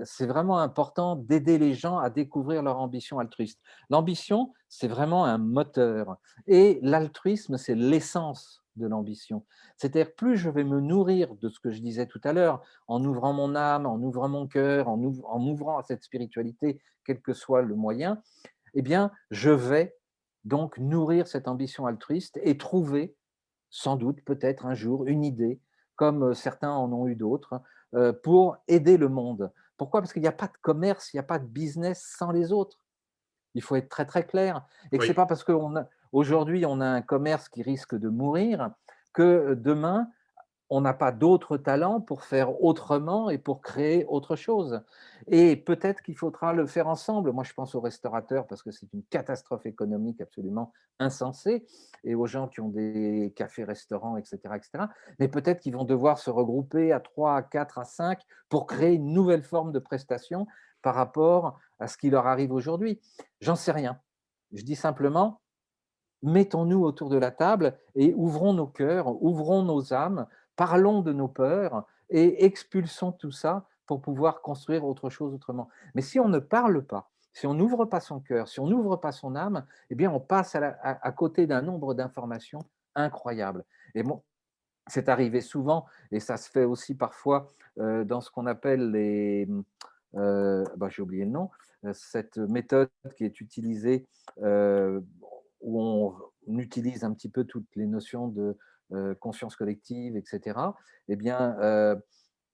c'est vraiment important d'aider les gens à découvrir leur ambition altruiste. L'ambition, c'est vraiment un moteur et l'altruisme, c'est l'essence de l'ambition. C'est-à-dire, plus je vais me nourrir de ce que je disais tout à l'heure, en ouvrant mon âme, en ouvrant mon cœur, en m'ouvrant à cette spiritualité, quel que soit le moyen, eh bien, je vais donc nourrir cette ambition altruiste et trouver, sans doute, peut-être un jour, une idée, comme certains en ont eu d'autres, pour aider le monde. Pourquoi? Parce qu'il n'y a pas de commerce, il n'y a pas de business sans les autres. Il faut être très, très clair et que c'est oui. pas parce qu'aujourd'hui, on a un commerce qui risque de mourir que demain, on n'a pas d'autres talents pour faire autrement et pour créer autre chose. Et peut-être qu'il faudra le faire ensemble. Moi, je pense aux restaurateurs parce que c'est une catastrophe économique absolument insensée et aux gens qui ont des cafés-restaurants, etc., etc. Mais peut-être qu'ils vont devoir se regrouper à 3, à 4, à 5 pour créer une nouvelle forme de prestation par rapport à ce qui leur arrive aujourd'hui. J'en sais rien. Je dis simplement, mettons-nous autour de la table et ouvrons nos cœurs, ouvrons nos âmes, parlons de nos peurs et expulsons tout ça pour pouvoir construire autre chose autrement. Mais si on ne parle pas, si on n'ouvre pas son cœur, si on n'ouvre pas son âme, eh bien on passe à côté d'un nombre d'informations incroyables. Et bon, c'est arrivé souvent, et ça se fait aussi parfois dans ce qu'on appelle j'ai oublié le nom, cette méthode qui est utilisée où on utilise un petit peu toutes les notions de conscience collective, etc. Eh bien,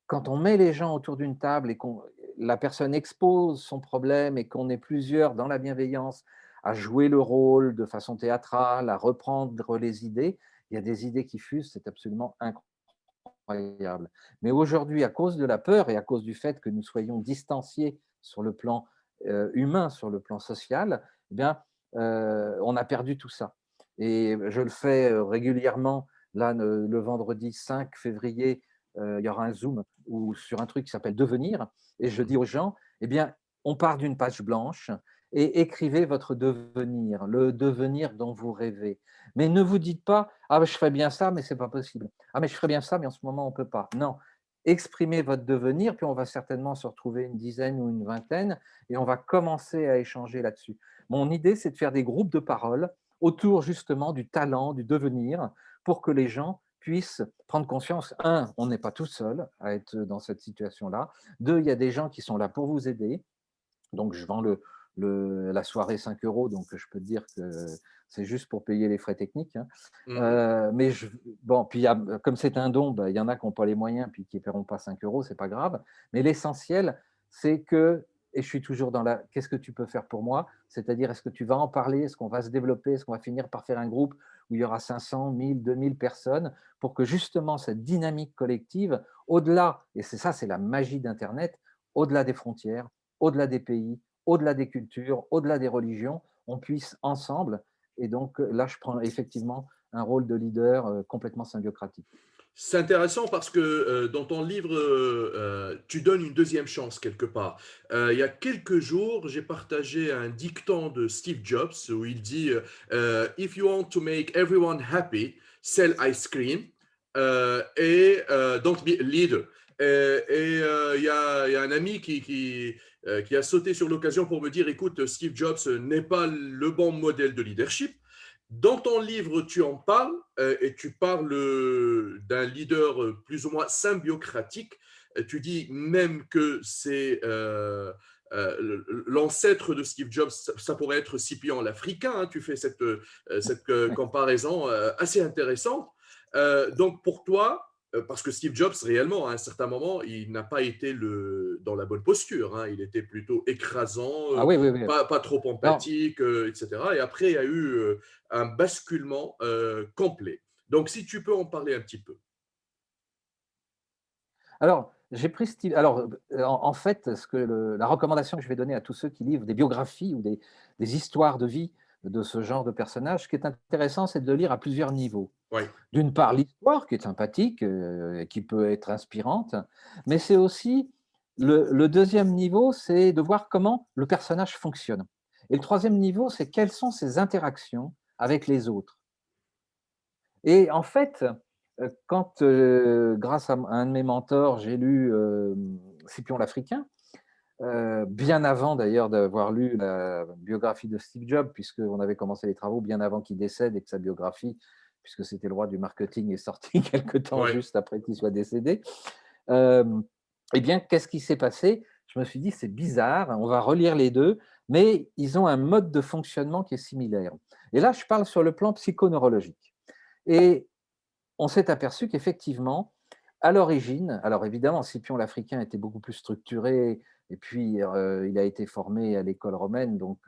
quand on met les gens autour d'une table et qu'on la personne expose son problème et qu'on est plusieurs dans la bienveillance à jouer le rôle de façon théâtrale, à reprendre les idées, il y a des idées qui fusent, c'est absolument incroyable. Mais aujourd'hui, à cause de la peur et à cause du fait que nous soyons distanciés sur le plan humain, sur le plan social, eh bien, on a perdu tout ça. Et je le fais régulièrement. Là, le vendredi 5 février, il y aura un Zoom ou sur un truc qui s'appelle Devenir. Et je dis aux gens, eh bien, on part d'une page blanche et écrivez votre devenir, le devenir dont vous rêvez. Mais ne vous dites pas, ah, je ferais bien ça, mais c'est pas possible. Ah, mais je ferais bien ça, mais en ce moment, on ne peut pas. Non, exprimez votre devenir, puis on va certainement se retrouver une dizaine ou une vingtaine, et on va commencer à échanger là-dessus. Mon idée, c'est de faire des groupes de parole autour justement du talent, du devenir, pour que les gens puissent prendre conscience, un, on n'est pas tout seul à être dans cette situation-là. Deux, il y a des gens qui sont là pour vous aider. Donc, je vends la soirée 5 euros, donc je peux te dire que c'est juste pour payer les frais techniques, hein. Mhm. Mais bon, puis comme c'est un don, bah, il y en a qui n'ont pas les moyens, puis qui ne paieront pas 5 euros, c'est pas grave. Mais l'essentiel, c'est que, et je suis toujours dans la qu'est-ce que tu peux faire pour moi? C'est-à-dire, est-ce que tu vas en parler? Est-ce qu'on va se développer? Est-ce qu'on va finir par faire un groupe où il y aura 500, 1000, 2000 personnes pour que justement cette dynamique collective, au-delà, et c'est ça, c'est la magie d'Internet, au-delà des frontières, au-delà des pays, au-delà des cultures, au-delà des religions, on puisse ensemble. Et donc là, je prends effectivement un rôle de leader complètement symbiocratique. C'est intéressant parce que dans ton livre, tu donnes une deuxième chance quelque part. Il y a quelques jours, j'ai partagé un dicton de Steve Jobs où il dit If you want to make everyone happy, sell ice cream don't be a leader. Il y a un ami qui a sauté sur l'occasion pour me dire écoute, Steve Jobs n'est pas le bon modèle de leadership. Dans ton livre, tu en parles et tu parles d'un leader plus ou moins symbiocratique. Tu dis même que c'est l'ancêtre de Steve Jobs, ça pourrait être Scipion l'Africain. Hein, tu fais cette comparaison assez intéressante. Donc pour toi, parce que Steve Jobs, réellement, à un certain moment, il n'a pas été dans la bonne posture. Hein. Il était plutôt écrasant, Ah oui, oui, oui. pas trop Non, empathique, etc. Et après, il y a eu un basculement complet. Donc, si tu peux en parler un petit peu. alors, j'ai pris alors, en fait, la recommandation que je vais donner à tous ceux qui livrent des biographies ou des histoires de vie de ce genre de personnages, ce qui est intéressant, c'est de le lire à plusieurs niveaux. Oui, D'une part, l'histoire qui est sympathique, qui peut être inspirante, mais c'est aussi le deuxième niveau, c'est de voir comment le personnage fonctionne. Et le troisième niveau, c'est quelles sont ses interactions avec les autres. Et en fait, quand, grâce à un de mes mentors, j'ai lu Scipion l'Africain, bien avant d'ailleurs d'avoir lu la biographie de Steve Jobs, puisqu'on avait commencé les travaux bien avant qu'il décède et que sa biographie, puisque c'était le roi du marketing, est sortie quelque temps oui, juste après qu'il soit décédé. Euh, eh bien, qu'est-ce qui s'est passé? Je me suis dit, c'est bizarre, on va relire les deux, mais ils ont un mode de fonctionnement qui est similaire. Et là, je parle sur le plan psychoneurologique. Et on s'est aperçu qu'effectivement, à l'origine, alors évidemment, Scipion l'Africain était beaucoup plus structuré, et puis il a été formé à l'école romaine, donc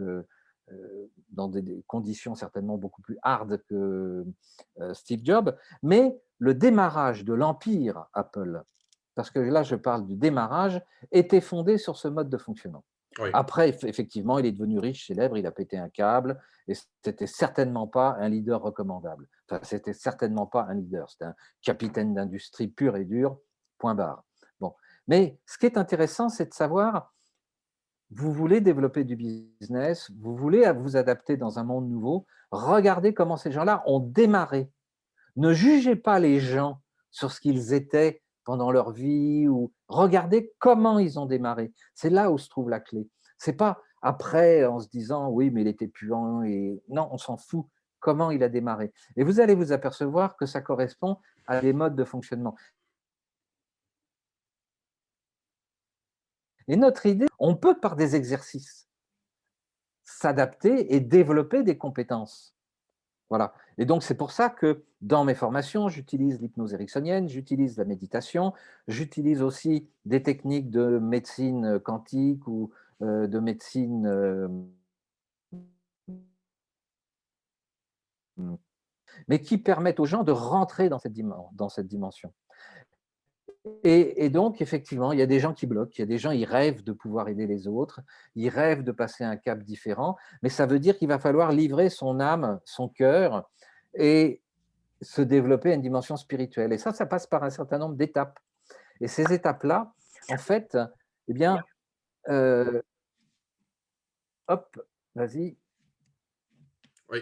dans des conditions certainement beaucoup plus hard que Steve Jobs, mais le démarrage de l'empire Apple, parce que là je parle du démarrage, était fondé sur ce mode de fonctionnement. oui. Après, effectivement, il est devenu riche, célèbre, il a pété un câble, et c'était certainement pas un leader recommandable. Enfin, c'était certainement pas un leader, c'était un capitaine d'industrie pur et dur, point barre. Bon. Mais ce qui est intéressant, c'est de savoir, vous voulez développer du business, vous voulez vous adapter dans un monde nouveau, regardez comment ces gens-là ont démarré. Ne jugez pas les gens sur ce qu'ils étaient pendant leur vie, ou regardez comment ils ont démarré. C'est là où se trouve la clé. C'est pas après en se disant oui, mais il était puant, et non, on s'en fout. Comment il a démarré. Et vous allez vous apercevoir que ça correspond à des modes de fonctionnement. Et notre idée, on peut par des exercices s'adapter et développer des compétences. Voilà. Et donc, c'est pour ça que dans mes formations, j'utilise l'hypnose ericksonienne, j'utilise la méditation, j'utilise aussi des techniques de médecine quantique ou de médecine, mais qui permettent aux gens de rentrer dans cette dimension. Et donc, effectivement, il y a des gens qui bloquent, il y a des gens, ils rêvent de pouvoir aider les autres, ils rêvent de passer un cap différent, mais ça veut dire qu'il va falloir livrer son âme, son cœur, et se développer à une dimension spirituelle. Et ça passe par un certain nombre d'étapes. Et ces étapes-là, en fait, eh bien, euh, hop, vas-y, Oui.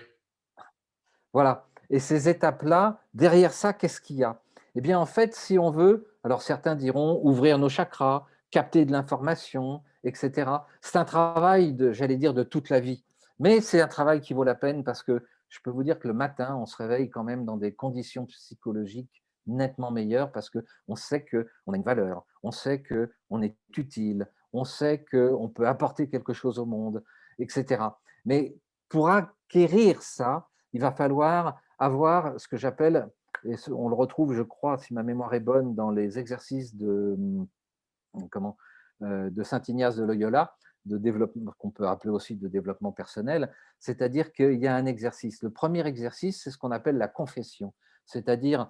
voilà. Et ces étapes-là, derrière ça, qu'est-ce qu'il y a? Eh bien, en fait, si on veut, alors certains diront ouvrir nos chakras, capter de l'information, etc. C'est un travail j'allais dire, de toute la vie. Mais c'est un travail qui vaut la peine parce que je peux vous dire que le matin, on se réveille quand même dans des conditions psychologiques nettement meilleures parce qu'on sait qu'on a une valeur, on sait qu'on est utile, on sait qu'on peut apporter quelque chose au monde, etc. Mais pour acquérir ça, il va falloir avoir ce que j'appelle, et on le retrouve, je crois, si ma mémoire est bonne, dans les exercices comment, de Saint Ignace de Loyola, de développement, qu'on peut appeler aussi de développement personnel, c'est-à-dire qu'il y a un exercice. Le premier exercice, c'est ce qu'on appelle la confession, c'est-à-dire,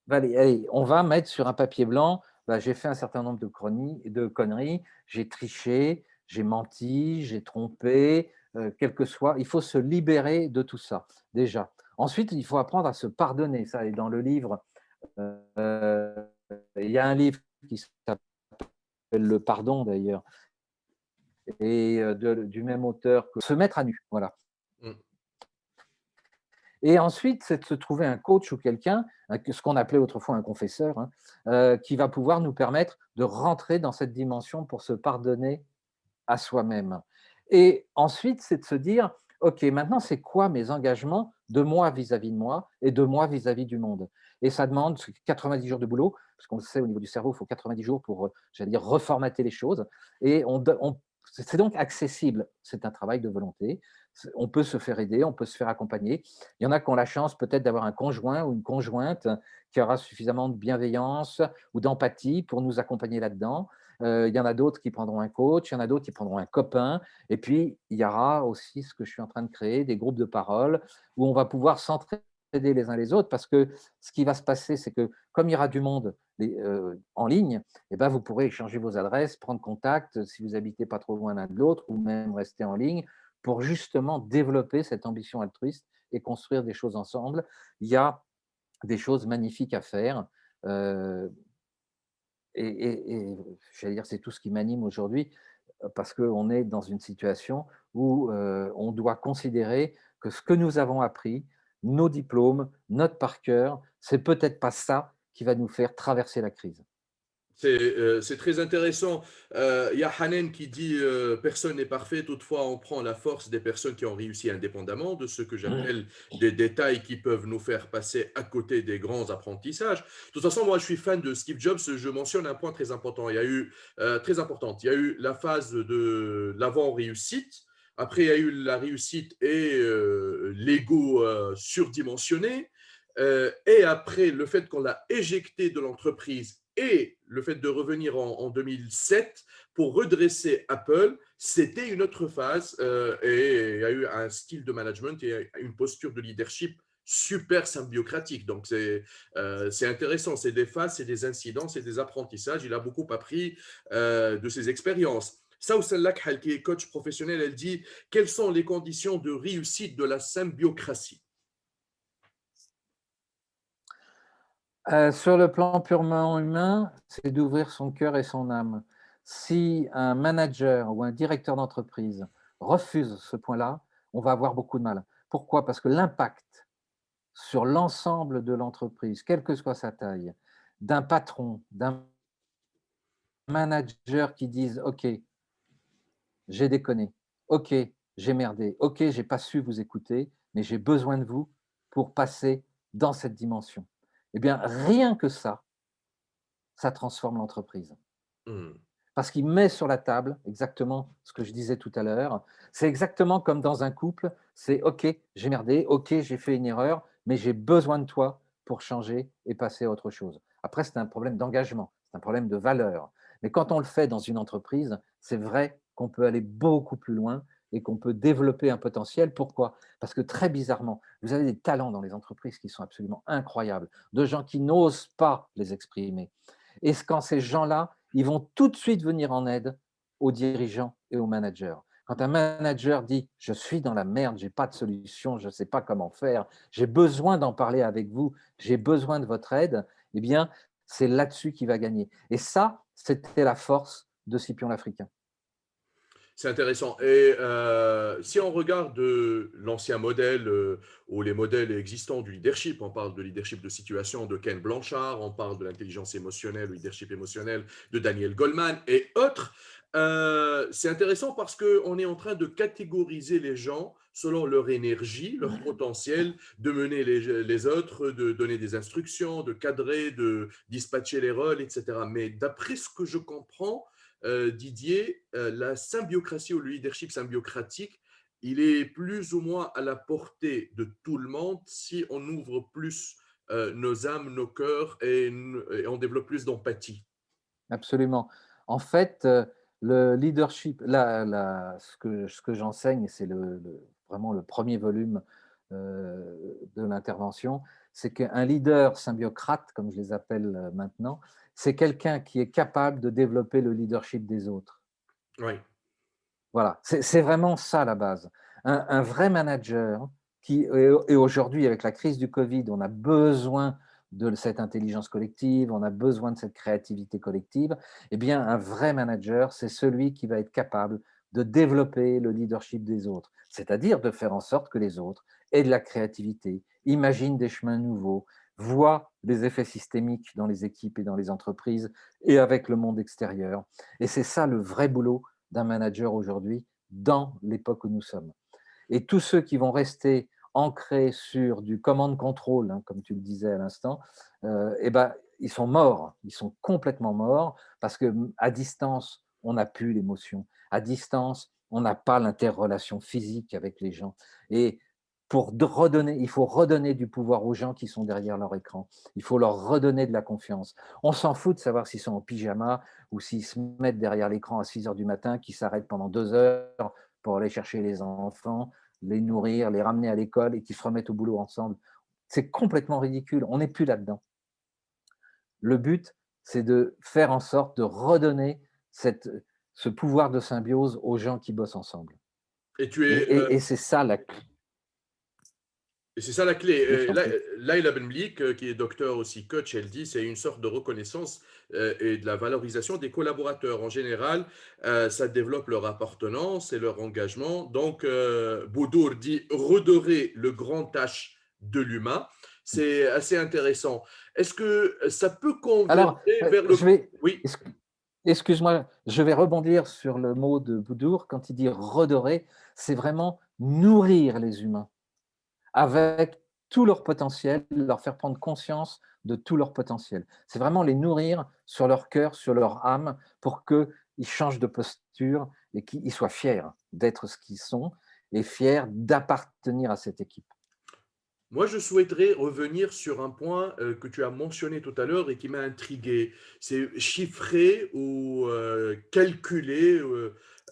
allez, allez, on va mettre sur un papier blanc, bah, j'ai fait un certain nombre de conneries, j'ai triché, j'ai menti, j'ai trompé, quel que soit, il faut se libérer de tout ça, déjà. Ensuite, il faut apprendre à se pardonner. Ça, et dans le livre, euh, il y a un livre qui s'appelle Le Pardon, d'ailleurs, et du même auteur que Se mettre à nu. Voilà. Mm. Et ensuite, c'est de se trouver un coach ou quelqu'un, ce qu'on appelait autrefois un confesseur, hein, qui va pouvoir nous permettre de rentrer dans cette dimension pour se pardonner à soi-même. Et ensuite, c'est de se dire, OK, maintenant, c'est quoi mes engagements de moi vis-à-vis de moi et de moi vis-à-vis du monde? Et ça demande 90 jours de boulot, parce qu'on le sait, au niveau du cerveau, il faut 90 jours pour, j'allais dire, reformater les choses. Et c'est donc accessible. C'est un travail de volonté. On peut se faire aider, on peut se faire accompagner. Il y en a qui ont la chance peut-être d'avoir un conjoint ou une conjointe qui aura suffisamment de bienveillance ou d'empathie pour nous accompagner là-dedans. Il y en a d'autres qui prendront un coach, il y en a d'autres qui prendront un copain. Et puis, il y aura aussi ce que je suis en train de créer, des groupes de parole où on va pouvoir s'entraider les uns les autres, parce que ce qui va se passer, c'est que comme il y aura du monde en ligne, eh ben, vous pourrez échanger vos adresses, prendre contact si vous n'habitez pas trop loin l'un de l'autre, ou même rester en ligne pour justement développer cette ambition altruiste et construire des choses ensemble. Il y a des choses magnifiques à faire. Euh, et j'allais dire, c'est tout ce qui m'anime aujourd'hui, parce qu'on est dans une situation où on doit considérer que ce que nous avons appris, nos diplômes, notre par cœur, c'est peut-être pas ça qui va nous faire traverser la crise. C'est très intéressant. Il y a Hanen qui dit personne n'est parfait, toutefois on prend la force des personnes qui ont réussi indépendamment de ce que j'appelle des détails qui peuvent nous faire passer à côté des grands apprentissages. De toute façon, moi je suis fan de Steve Jobs, je mentionne un point très important. Il y a eu, très important, il y a eu la phase de l'avant-réussite. Après, il y a eu la réussite et l'ego surdimensionné. Et après, le fait qu'on l'a éjecté de l'entreprise et le fait de revenir en 2007 pour redresser Apple, c'était une autre phase et il y a eu un style de management et une posture de leadership super symbiocratique. Donc, c'est intéressant. C'est des phases, c'est des incidents, c'est des apprentissages. Il a beaucoup appris de ses expériences. Sausan Lakhal, qui est coach professionnel, elle dit quelles sont les conditions de réussite de la symbiocratie? Sur le plan purement humain, c'est d'ouvrir son cœur et son âme. Si un manager ou un directeur d'entreprise refuse ce point-là, on va avoir beaucoup de mal. Pourquoi? Parce que l'impact sur l'ensemble de l'entreprise, quelle que soit sa taille, d'un patron, d'un manager qui dise: OK, j'ai déconné, OK, j'ai merdé, OK, j'ai pas su vous écouter, mais j'ai besoin de vous pour passer dans cette dimension. Eh bien, rien que ça transforme l'entreprise. Hmm. Parce qu'il met sur la table exactement ce que je disais tout à l'heure. C'est exactement comme dans un couple, c'est OK, j'ai merdé, OK, j'ai fait une erreur, mais j'ai besoin de toi pour changer et passer à autre chose. Après, c'est un problème d'engagement, c'est un problème de valeur. Mais quand on le fait dans une entreprise, c'est vrai qu'on peut aller beaucoup plus loin et qu'on peut développer un potentiel. Pourquoi? Parce que très bizarrement, vous avez des talents dans les entreprises qui sont absolument incroyables, de gens qui n'osent pas les exprimer. Et quand ces gens-là, ils vont tout de suite venir en aide aux dirigeants et aux managers. Quand un manager dit: «Je suis dans la merde, j'ai pas de solution, je ne sais pas comment faire, j'ai besoin d'en parler avec vous, j'ai besoin de votre aide», eh bien, c'est là-dessus qu'il va gagner. Et ça, c'était la force de Scipion l'Africain. C'est intéressant. Et si on regarde l'ancien modèle ou les modèles existants du leadership, on parle de leadership de situation de Ken Blanchard, on parle de l'intelligence émotionnelle, le leadership émotionnel de Daniel Goleman et autres. C'est intéressant parce qu'on est en train de catégoriser les gens selon leur énergie, leur potentiel de mener les autres, de donner des instructions, de cadrer, de dispatcher les rôles, etc. Mais d'après ce que je comprends, Didier, la symbiocratie ou le leadership symbiocratique, il est plus ou moins à la portée de tout le monde si on ouvre plus nos âmes, nos cœurs et on développe plus d'empathie. Absolument. En fait, le leadership, ce que j'enseigne, c'est vraiment le premier volume de l'intervention, c'est qu'un leader symbiocrate, comme je les appelle maintenant, c'est quelqu'un qui est capable de développer le leadership des autres. Oui, Voilà, c'est vraiment ça la base. Un vrai manager et aujourd'hui avec la crise du Covid, on a besoin de cette intelligence collective, on a besoin de cette créativité collective. Eh bien, un vrai manager, c'est celui qui va être capable de développer le leadership des autres, c'est-à-dire de faire en sorte que les autres aient de la créativité, imaginent des chemins nouveaux, voient les effets systémiques dans les équipes et dans les entreprises et avec le monde extérieur. Et c'est ça le vrai boulot d'un manager aujourd'hui dans l'époque où nous sommes. Et tous ceux qui vont rester ancrés sur du command control, hein, comme tu le disais à l'instant, eh ben, ils sont morts, ils sont complètement morts parce que à distance, on n'a plus l'émotion. À distance, on n'a pas l'interrelation physique avec les gens. Et redonner, il faut redonner du pouvoir aux gens qui sont derrière leur écran. Il faut leur redonner de la confiance. On s'en fout de savoir s'ils sont en pyjama ou s'ils se mettent derrière l'écran à 6 heures du matin, qu'ils s'arrêtent pendant 2 heures pour aller chercher les enfants, les nourrir, les ramener à l'école et qu'ils se remettent au boulot ensemble. C'est complètement ridicule. On n'est plus là-dedans. Le but, c'est de faire en sorte de redonner ce pouvoir de symbiose aux gens qui bossent ensemble. et tu Et, es, et- et c'est ça la clé. et c'est ça la clé. Oui, je t'en prie. Laila Benblik, qui est docteur aussi coach, elle dit c'est une sorte de reconnaissance et de la valorisation des collaborateurs. En général, ça développe leur appartenance et leur engagement. Donc, Boudour dit redorer le grand tâche de l'humain. C'est assez intéressant. Est-ce que ça peut Alors, converger vers le... je vais, Oui, excuse-moi, je vais rebondir sur le mot de Boudour quand il dit redorer, c'est vraiment nourrir les humains avec tout leur potentiel, leur faire prendre conscience de tout leur potentiel. C'est vraiment les nourrir sur leur cœur, sur leur âme, pour qu'ils changent de posture et qu'ils soient fiers d'être ce qu'ils sont et fiers d'appartenir à cette équipe. moi, je souhaiterais revenir sur un point que tu as mentionné tout à l'heure et qui m'a intrigué. C'est chiffrer ou calculer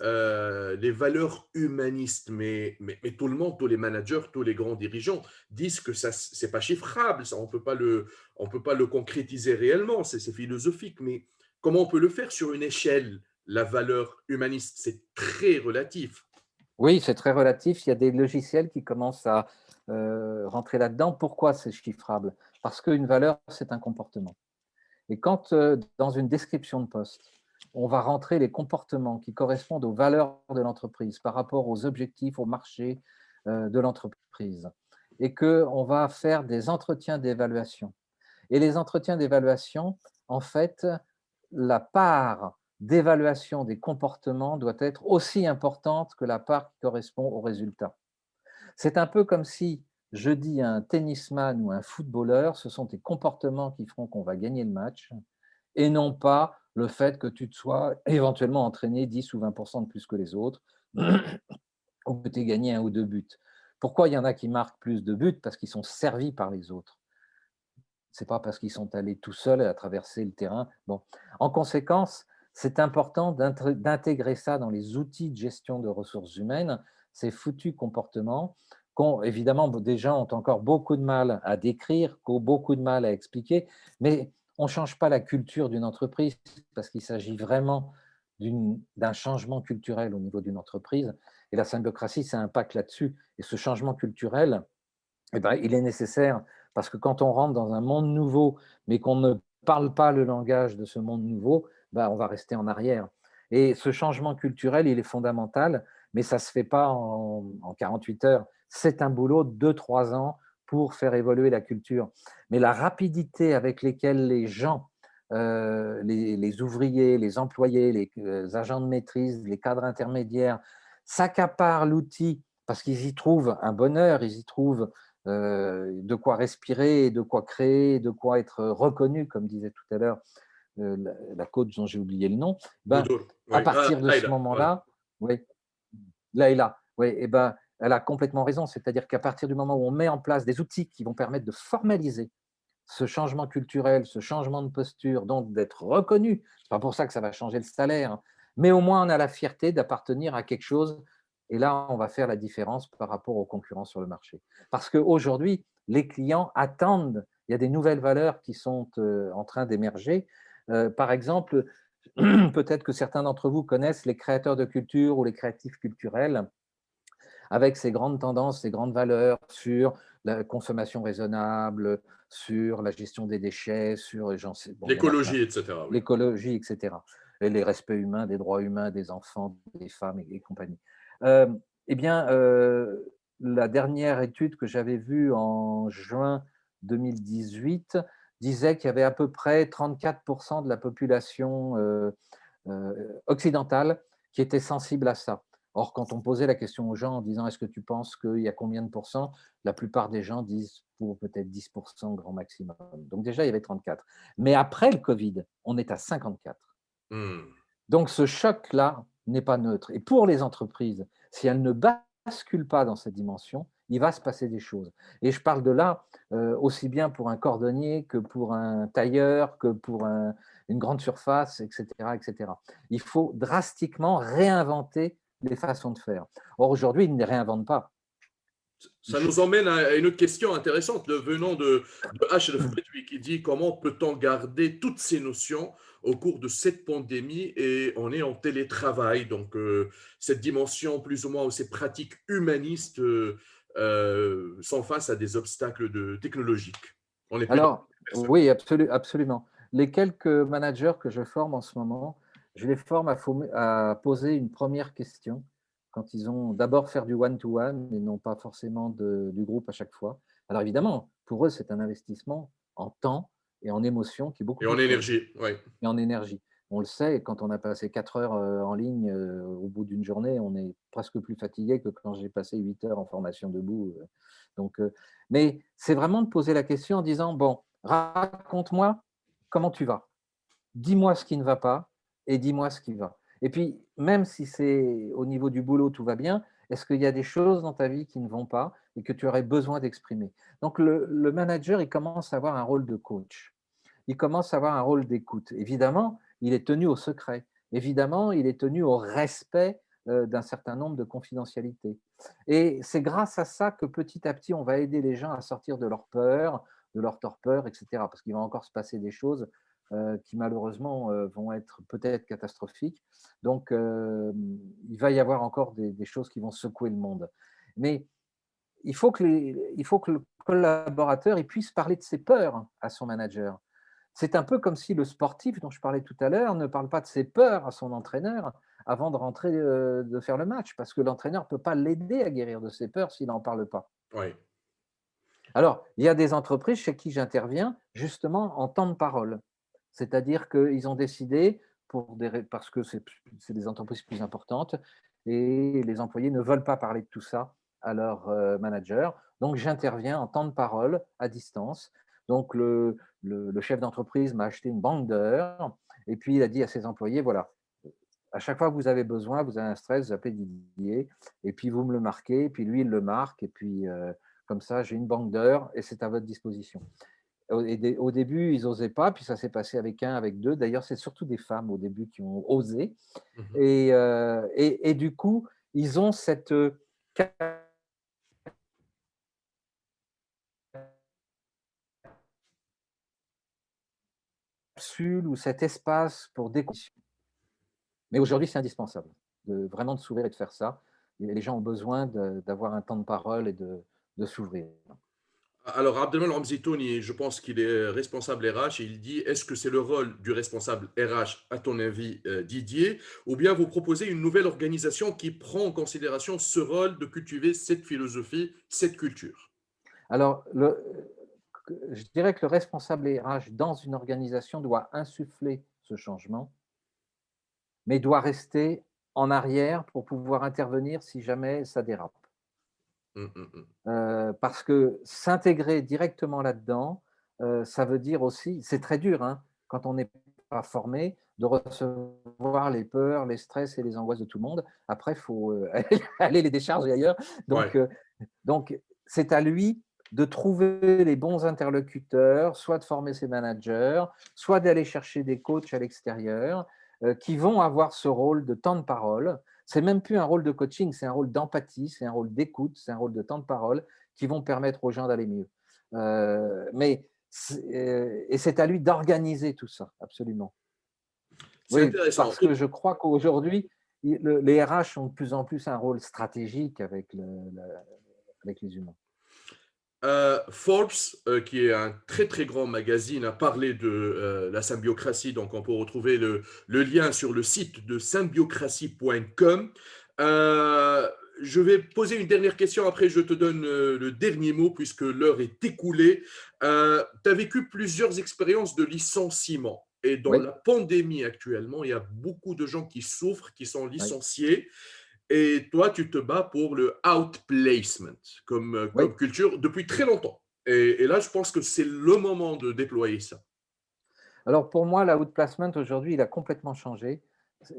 les valeurs humanistes. Mais tout le monde, tous les managers, tous les grands dirigeants disent que ça, c'est pas chiffrable. Ça, on peut pas le concrétiser réellement. C'est philosophique. Mais comment on peut le faire sur une échelle? La valeur humaniste, c'est très relatif. Oui, c'est très relatif. Il y a des logiciels qui commencent à rentrer là-dedans. Pourquoi c'est chiffrable? Parce qu'une valeur, c'est un comportement. Et quand, dans une description de poste, on va rentrer les comportements qui correspondent aux valeurs de l'entreprise par rapport aux objectifs, au marché de l'entreprise, et qu'on va faire des entretiens d'évaluation. Et les entretiens d'évaluation, en fait, la part d'évaluation des comportements doit être aussi importante que la part qui correspond aux résultats. C'est un peu comme si je dis à un tennisman ou à un footballeur, ce sont tes comportements qui feront qu'on va gagner le match, et non pas le fait que tu te sois éventuellement entraîné 10 ou 20% de plus que les autres, ou que tu aies gagné un ou deux buts. Pourquoi il y en a qui marquent plus de buts? Parce qu'ils sont servis par les autres. C'est pas parce qu'ils sont allés tout seuls à traverser le terrain. Bon. En conséquence, c'est important d'intégrer ça dans les outils de gestion de ressources humaines, ces foutus comportements évidemment, des gens ont encore beaucoup de mal à décrire, beaucoup de mal à expliquer, mais on ne change pas la culture d'une entreprise parce qu'il s'agit vraiment d'un changement culturel au niveau d'une entreprise. Et la symbiocratie, ça impacte là-dessus. Et ce changement culturel, eh ben, il est nécessaire parce que quand on rentre dans un monde nouveau, mais qu'on ne parle pas le langage de ce monde nouveau, ben, on va rester en arrière. Et ce changement culturel, il est fondamental, mais ça ne se fait pas en 48 heures. C'est un boulot de 2-3 ans pour faire évoluer la culture. Mais la rapidité avec laquelle les gens les ouvriers, les employés, les agents de maîtrise, les cadres intermédiaires s'accaparent l'outil parce qu'ils y trouvent un bonheur, ils y trouvent de quoi respirer, de quoi créer, de quoi être reconnu, comme disait tout à l'heure la coach dont j'ai oublié le nom. Ben, Boudour, à oui. Ah, partir de ce Laïla, voilà. moment-là, oui, Laïla, oui, et ben, elle a complètement raison. C'est-à-dire qu'à partir du moment où on met en place des outils qui vont permettre de formaliser ce changement culturel, ce changement de posture, donc d'être reconnu. C'est pas pour ça que ça va changer le salaire, hein, mais au moins on a la fierté d'appartenir à quelque chose. Et là, on va faire la différence par rapport aux concurrents sur le marché. Parce qu'aujourd'hui, les clients attendent. Il y a des nouvelles valeurs qui sont en train d'émerger. Par exemple, peut-être que certains d'entre vous connaissent les créateurs de culture ou les créatifs culturels avec ces grandes tendances, ces grandes valeurs sur la consommation raisonnable, sur la gestion des déchets, sur, j'en sais, bon, il y en a plein, L'écologie, etc. Oui. l'écologie, etc. Et les respects humains, des droits humains, des enfants, des femmes et compagnie. Eh bien, la dernière étude que j'avais vue en juin 2018 disait qu'il y avait à peu près 34% de la population occidentale qui était sensible à ça. Or, quand on posait la question aux gens en disant est-ce que tu penses qu'il y a combien de pourcents, la plupart des gens disent pour peut-être 10% grand maximum. Donc déjà, il y avait 34. Mais après le Covid, on est à 54. Hmm. Donc ce choc-là n'est pas neutre. Et pour les entreprises, si elles ne basculent pas dans cette dimension, il va se passer des choses. Et je parle de là aussi bien pour un cordonnier que pour un tailleur, que pour une grande surface, etc., etc. Il faut drastiquement réinventer les façons de faire. Or, aujourd'hui, ils ne les réinventent pas. Ça nous emmène à une autre question intéressante venant de H. Fredwick qui dit comment peut-on garder toutes ces notions au cours de cette pandémie et on est en télétravail, donc cette dimension plus ou moins où ces pratiques humanistes sont face à des obstacles technologiques. On n'est plus dans Alors, les personnes. oui, absolument. Les quelques managers que je forme en ce moment, je les forme à poser une première question quand ils ont d'abord faire du one-to-one et non pas forcément du groupe à chaque fois. Alors évidemment, pour eux, c'est un investissement en temps et en émotion qui est beaucoup Et plus en fort énergie, oui. et en énergie. On le sait, quand on a passé 4 heures en ligne au bout d'une journée, on est presque plus fatigué que quand j'ai passé 8 heures en formation debout. Donc, mais c'est vraiment de poser la question en disant, bon, raconte-moi comment tu vas. Dis-moi ce qui ne va pas et dis-moi ce qui va. Et puis, même si c'est au niveau du boulot, tout va bien, est-ce qu'il y a des choses dans ta vie qui ne vont pas et que tu aurais besoin d'exprimer? Donc, le manager, il commence à avoir un rôle de coach. Il commence à avoir un rôle d'écoute. Évidemment, il est tenu au secret. Évidemment, il est tenu au respect d'un certain nombre de confidentialités. Et c'est grâce à ça que petit à petit, on va aider les gens à sortir de leur peur, de leur torpeur, etc. Parce qu'il va encore se passer des choses qui malheureusement vont être peut-être catastrophiques. Donc, il va y avoir encore des choses qui vont secouer le monde. Mais il faut que le collaborateur il puisse parler de ses peurs à son manager. C'est un peu comme si le sportif dont je parlais tout à l'heure ne parle pas de ses peurs à son entraîneur avant de rentrer, de faire le match, parce que l'entraîneur ne peut pas l'aider à guérir de ses peurs s'il n'en parle pas. Oui. Alors, il y a des entreprises chez qui j'interviens justement en temps de parole. C'est-à-dire qu'ils ont décidé, parce que c'est des entreprises plus importantes, et les employés ne veulent pas parler de tout ça à leur manager. Donc, j'interviens en temps de parole à distance. Donc, le chef d'entreprise m'a acheté une banque d'heures, et puis il a dit à ses employés, voilà, à chaque fois que vous avez besoin, vous avez un stress, vous appelez Didier, et puis vous me le marquez, et puis lui, il le marque, et puis comme ça, j'ai une banque d'heures, et c'est à votre disposition. Au début, ils n'osaient pas, puis ça s'est passé avec un, avec deux. D'ailleurs, c'est surtout des femmes au début qui ont osé. Mhm. Et du coup, ils ont cette capsule ou cet espace pour déconnexion. Mais aujourd'hui, c'est indispensable vraiment de s'ouvrir et de faire ça. Et les gens ont besoin d'avoir un temps de parole et de s'ouvrir. Alors, Abdelmal Ramzitouni, je pense qu'il est responsable RH et il dit, est-ce que c'est le rôle du responsable RH, à ton avis, Didier, ou bien vous proposez une nouvelle organisation qui prend en considération ce rôle de cultiver cette philosophie, cette culture? Alors, je dirais que le responsable RH dans une organisation doit insuffler ce changement, mais doit rester en arrière pour pouvoir intervenir si jamais ça dérape. Mmh, mmh, mmh. Parce que s'intégrer directement là-dedans, ça veut dire aussi c'est très dur, hein, quand on n'est pas formé, de recevoir les peurs, les stress et les angoisses de tout le monde. Après, il faut, aller les décharger ailleurs. Ouais. Donc heu, donc c'est à lui de trouver les bons interlocuteurs, soit de former ses managers, soit d'aller chercher des coachs à l'extérieur, qui vont avoir ce rôle de temps de parole. C'est même plus un rôle de coaching, c'est un rôle d'empathie, c'est un rôle d'écoute, c'est un rôle de temps de parole qui vont permettre aux gens d'aller mieux. Et c'est à lui d'organiser tout ça, absolument. C'est Oui, intéressant. parce que je crois qu'aujourd'hui, les RH ont de plus en plus un rôle stratégique avec les humains. Forbes, qui est un très très grand magazine, a parlé de la symbiocratie. Donc, on peut retrouver le lien sur le site de symbiocratie.com. Euh, je vais poser une dernière question, après je te donne le dernier mot puisque l'heure est écoulée. Tu as vécu plusieurs expériences de licenciement. Et dans Oui, la pandémie actuellement, il y a beaucoup de gens qui souffrent, qui sont oui, licenciés. Et toi, tu te bats pour le outplacement comme oui. culture depuis très longtemps. Et là, je pense que c'est le moment de déployer ça. Alors pour moi, l'outplacement aujourd'hui, il a complètement changé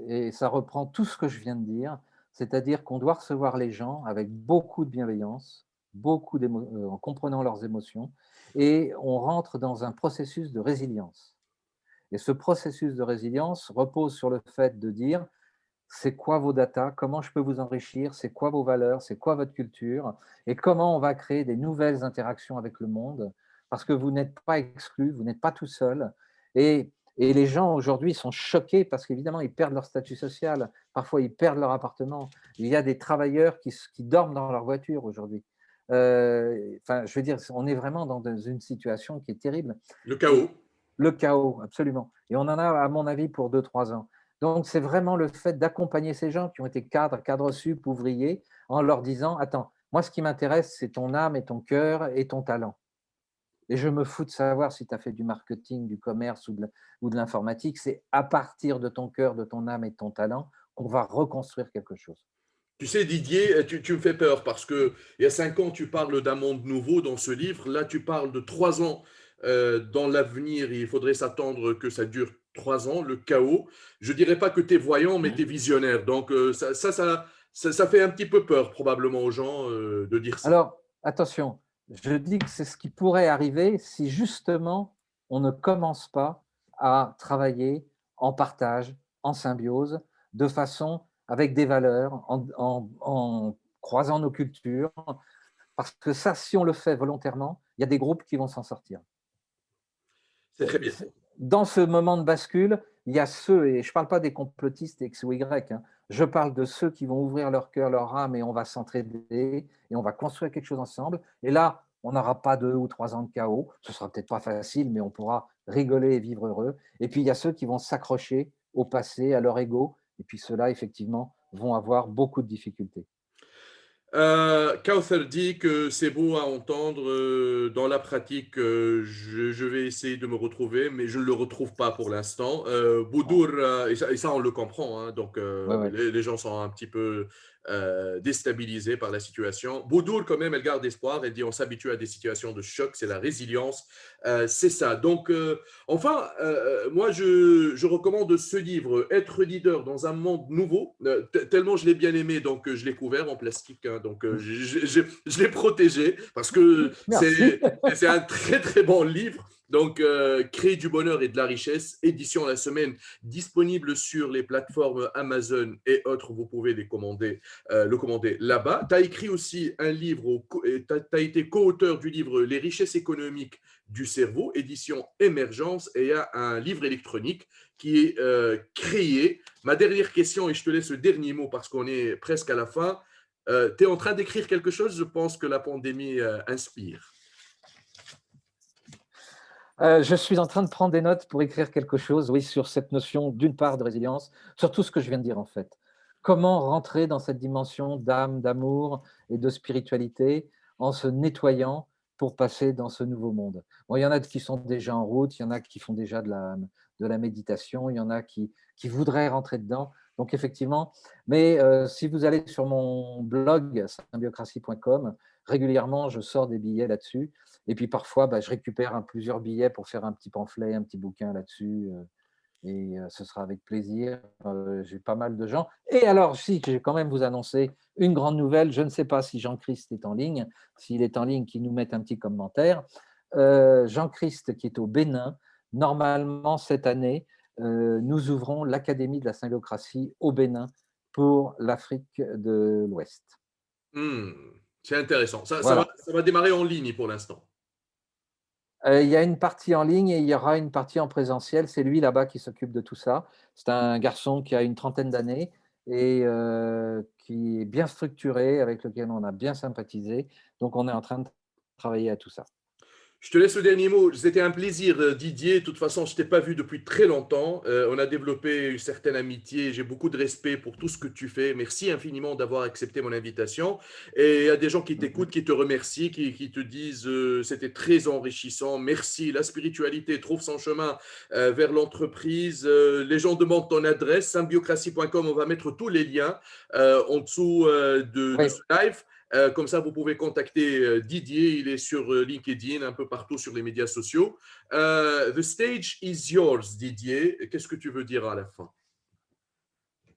et ça reprend tout ce que je viens de dire, c'est-à-dire qu'on doit recevoir les gens avec beaucoup de bienveillance, en comprenant leurs émotions et on rentre dans un processus de résilience. Et ce processus de résilience repose sur le fait de dire: c'est quoi vos datas, comment je peux vous enrichir, c'est quoi vos valeurs, c'est quoi votre culture et comment on va créer des nouvelles interactions avec le monde parce que vous n'êtes pas exclus, vous n'êtes pas tout seul. Et les gens aujourd'hui sont choqués parce qu'évidemment, ils perdent leur statut social, parfois ils perdent leur appartement. Il y a des travailleurs qui dorment dans leur voiture aujourd'hui. Enfin, je veux dire, on est vraiment dans une situation qui est terrible. Le chaos. Et le chaos, absolument. Et on en a, à mon avis, pour 2 3 ans. Donc, c'est vraiment le fait d'accompagner ces gens qui ont été cadres sup, ouvriers, en leur disant: attends, moi, ce qui m'intéresse, c'est ton âme et ton cœur et ton talent. Et je me fous de savoir si tu as fait du marketing, du commerce ou de l'informatique. C'est à partir de ton cœur, de ton âme et de ton talent qu'on va reconstruire quelque chose. Tu sais, Didier, tu me fais peur parce que il y a 5 ans, tu parles d'un monde nouveau dans ce livre. Là, tu parles de 3 ans dans l'avenir. Il faudrait s'attendre que ça dure 3 ans, le chaos. Je dirais pas que tu es voyant, mais tu es visionnaire. Donc, ça fait un petit peu peur probablement aux gens de dire ça. Alors, attention, je dis que c'est ce qui pourrait arriver si justement on ne commence pas à travailler en partage, en symbiose, de façon avec des valeurs, en croisant nos cultures, parce que ça, si on le fait volontairement, il y a des groupes qui vont s'en sortir. C'est très bien. Dans ce moment de bascule, il y a ceux, et je ne parle pas des complotistes X ou Y, hein, je parle de ceux qui vont ouvrir leur cœur, leur âme, et on va s'entraider, et on va construire quelque chose ensemble. Et là, on n'aura pas 2 ou 3 ans de chaos. Ce sera peut-être pas facile, mais on pourra rigoler et vivre heureux. Et puis, il y a ceux qui vont s'accrocher au passé, à leur ego, et puis ceux-là, effectivement, vont avoir beaucoup de difficultés. Kauthar dit que c'est beau à entendre. Dans la pratique, je vais essayer de me retrouver, mais je ne le retrouve pas pour l'instant. Ouais, Boudour, et ça, on le comprend, hein, donc ouais, ouais. les gens sont un petit peu déstabilisés par la situation. Boudour, quand même, elle garde espoir. Elle dit on s'habitue à des situations de choc, c'est la résilience. C'est ça. Donc, enfin, moi, je recommande ce livre, Être leader dans un monde nouveau, tellement je l'ai bien aimé, donc je l'ai couvert en plastique, hein, donc je l'ai protégé parce que Merci. c'est un très très bon livre. Donc, Créer du bonheur et de la richesse, édition à la semaine, disponible sur les plateformes Amazon et autres. Vous pouvez le commander là-bas. Tu as écrit aussi un livre, tu as été co-auteur du livre Les richesses économiques du cerveau, édition Émergence, et il y a un livre électronique qui est créé. Ma dernière question, et je te laisse le dernier mot parce qu'on est presque à la fin. Tu es en train d'écrire quelque chose, je pense que la pandémie inspire. Je suis en train de prendre des notes pour écrire quelque chose, oui, sur cette notion, d'une part, de résilience, sur tout ce que je viens de dire, en fait. Comment rentrer dans cette dimension d'âme, d'amour et de spiritualité en se nettoyant, pour passer dans ce nouveau monde. Bon, il y en a qui sont déjà en route, il y en a qui font déjà de la méditation, il y en a qui voudraient rentrer dedans. Donc effectivement, mais si vous allez sur mon blog symbiocratie.com, régulièrement, je sors des billets là-dessus. Et puis parfois, bah, je récupère plusieurs billets pour faire un petit pamphlet, un petit bouquin là-dessus. Et ce sera avec plaisir. J'ai pas mal de gens. Et alors, si, je vais quand même vous annoncer une grande nouvelle. Je ne sais pas si Jean-Christ est en ligne. S'il est en ligne, qu'il nous mette un petit commentaire. Jean-Christ, qui est au Bénin, normalement, cette année, nous ouvrons l'Académie de la Symbiocratie au Bénin pour l'Afrique de l'Ouest. Hmm, c'est intéressant. Voilà. Ça va démarrer en ligne pour l'instant. Il y a une partie en ligne et il y aura une partie en présentiel. C'est lui là-bas qui s'occupe de tout ça. C'est un garçon qui a une trentaine d'années et qui est bien structuré, avec lequel on a bien sympathisé. Donc, on est en train de travailler à tout ça. Je te laisse le dernier mot. C'était un plaisir, Didier. De toute façon, je ne t'ai pas vu depuis très longtemps. On a développé une certaine amitié. J'ai beaucoup de respect pour tout ce que tu fais. Merci infiniment d'avoir accepté mon invitation. Et il y a des gens qui t'écoutent, qui te remercient, qui te disent c'était très enrichissant. Merci. La spiritualité trouve son chemin vers l'entreprise. Les gens demandent ton adresse, symbiocratie.com. On va mettre tous les liens en dessous de Oui. ce live. Comme ça, vous pouvez contacter Didier. Il est sur LinkedIn, un peu partout sur les médias sociaux. The stage is yours, Didier. Qu'est-ce que tu veux dire à la fin?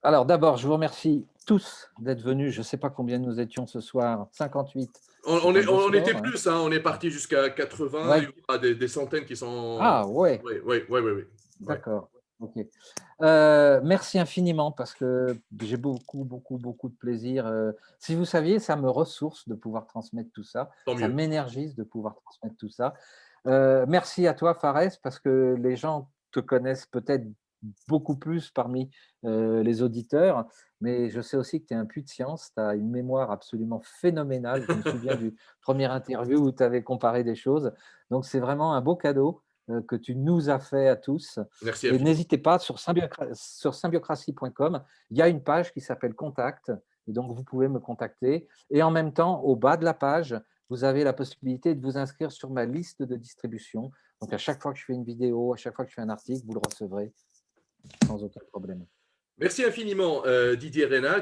Alors, d'abord, je vous remercie tous d'être venus. Je ne sais pas combien nous étions ce soir. 58. C'est un beau On était score, hein. plus, hein, on est parti jusqu'à 80. Il Ouais. y aura des centaines qui sont. Ah, ouais. Oui, oui, oui, oui, oui. Ouais. D'accord. Ok. Merci infiniment parce que j'ai beaucoup, beaucoup, beaucoup de plaisir. Si vous saviez, ça me ressource de pouvoir transmettre tout ça. Tant Ça mieux. m'énergise de pouvoir transmettre tout ça. Merci à toi, Fares, parce que les gens te connaissent peut-être beaucoup plus parmi les auditeurs, mais je sais aussi que tu es un puits de science, tu as une mémoire absolument phénoménale. Je me souviens du premier interview où tu avais comparé des choses. Donc, c'est vraiment un beau cadeau que tu nous as fait à tous. Merci Et infiniment. n'hésitez pas, sur symbiocratie.com, il y a une page qui s'appelle Contact, et donc vous pouvez me contacter. Et en même temps, au bas de la page, vous avez la possibilité de vous inscrire sur ma liste de distribution. Donc à chaque fois que je fais une vidéo, à chaque fois que je fais un article, vous le recevrez sans aucun problème. Merci infiniment, Didier Reynac.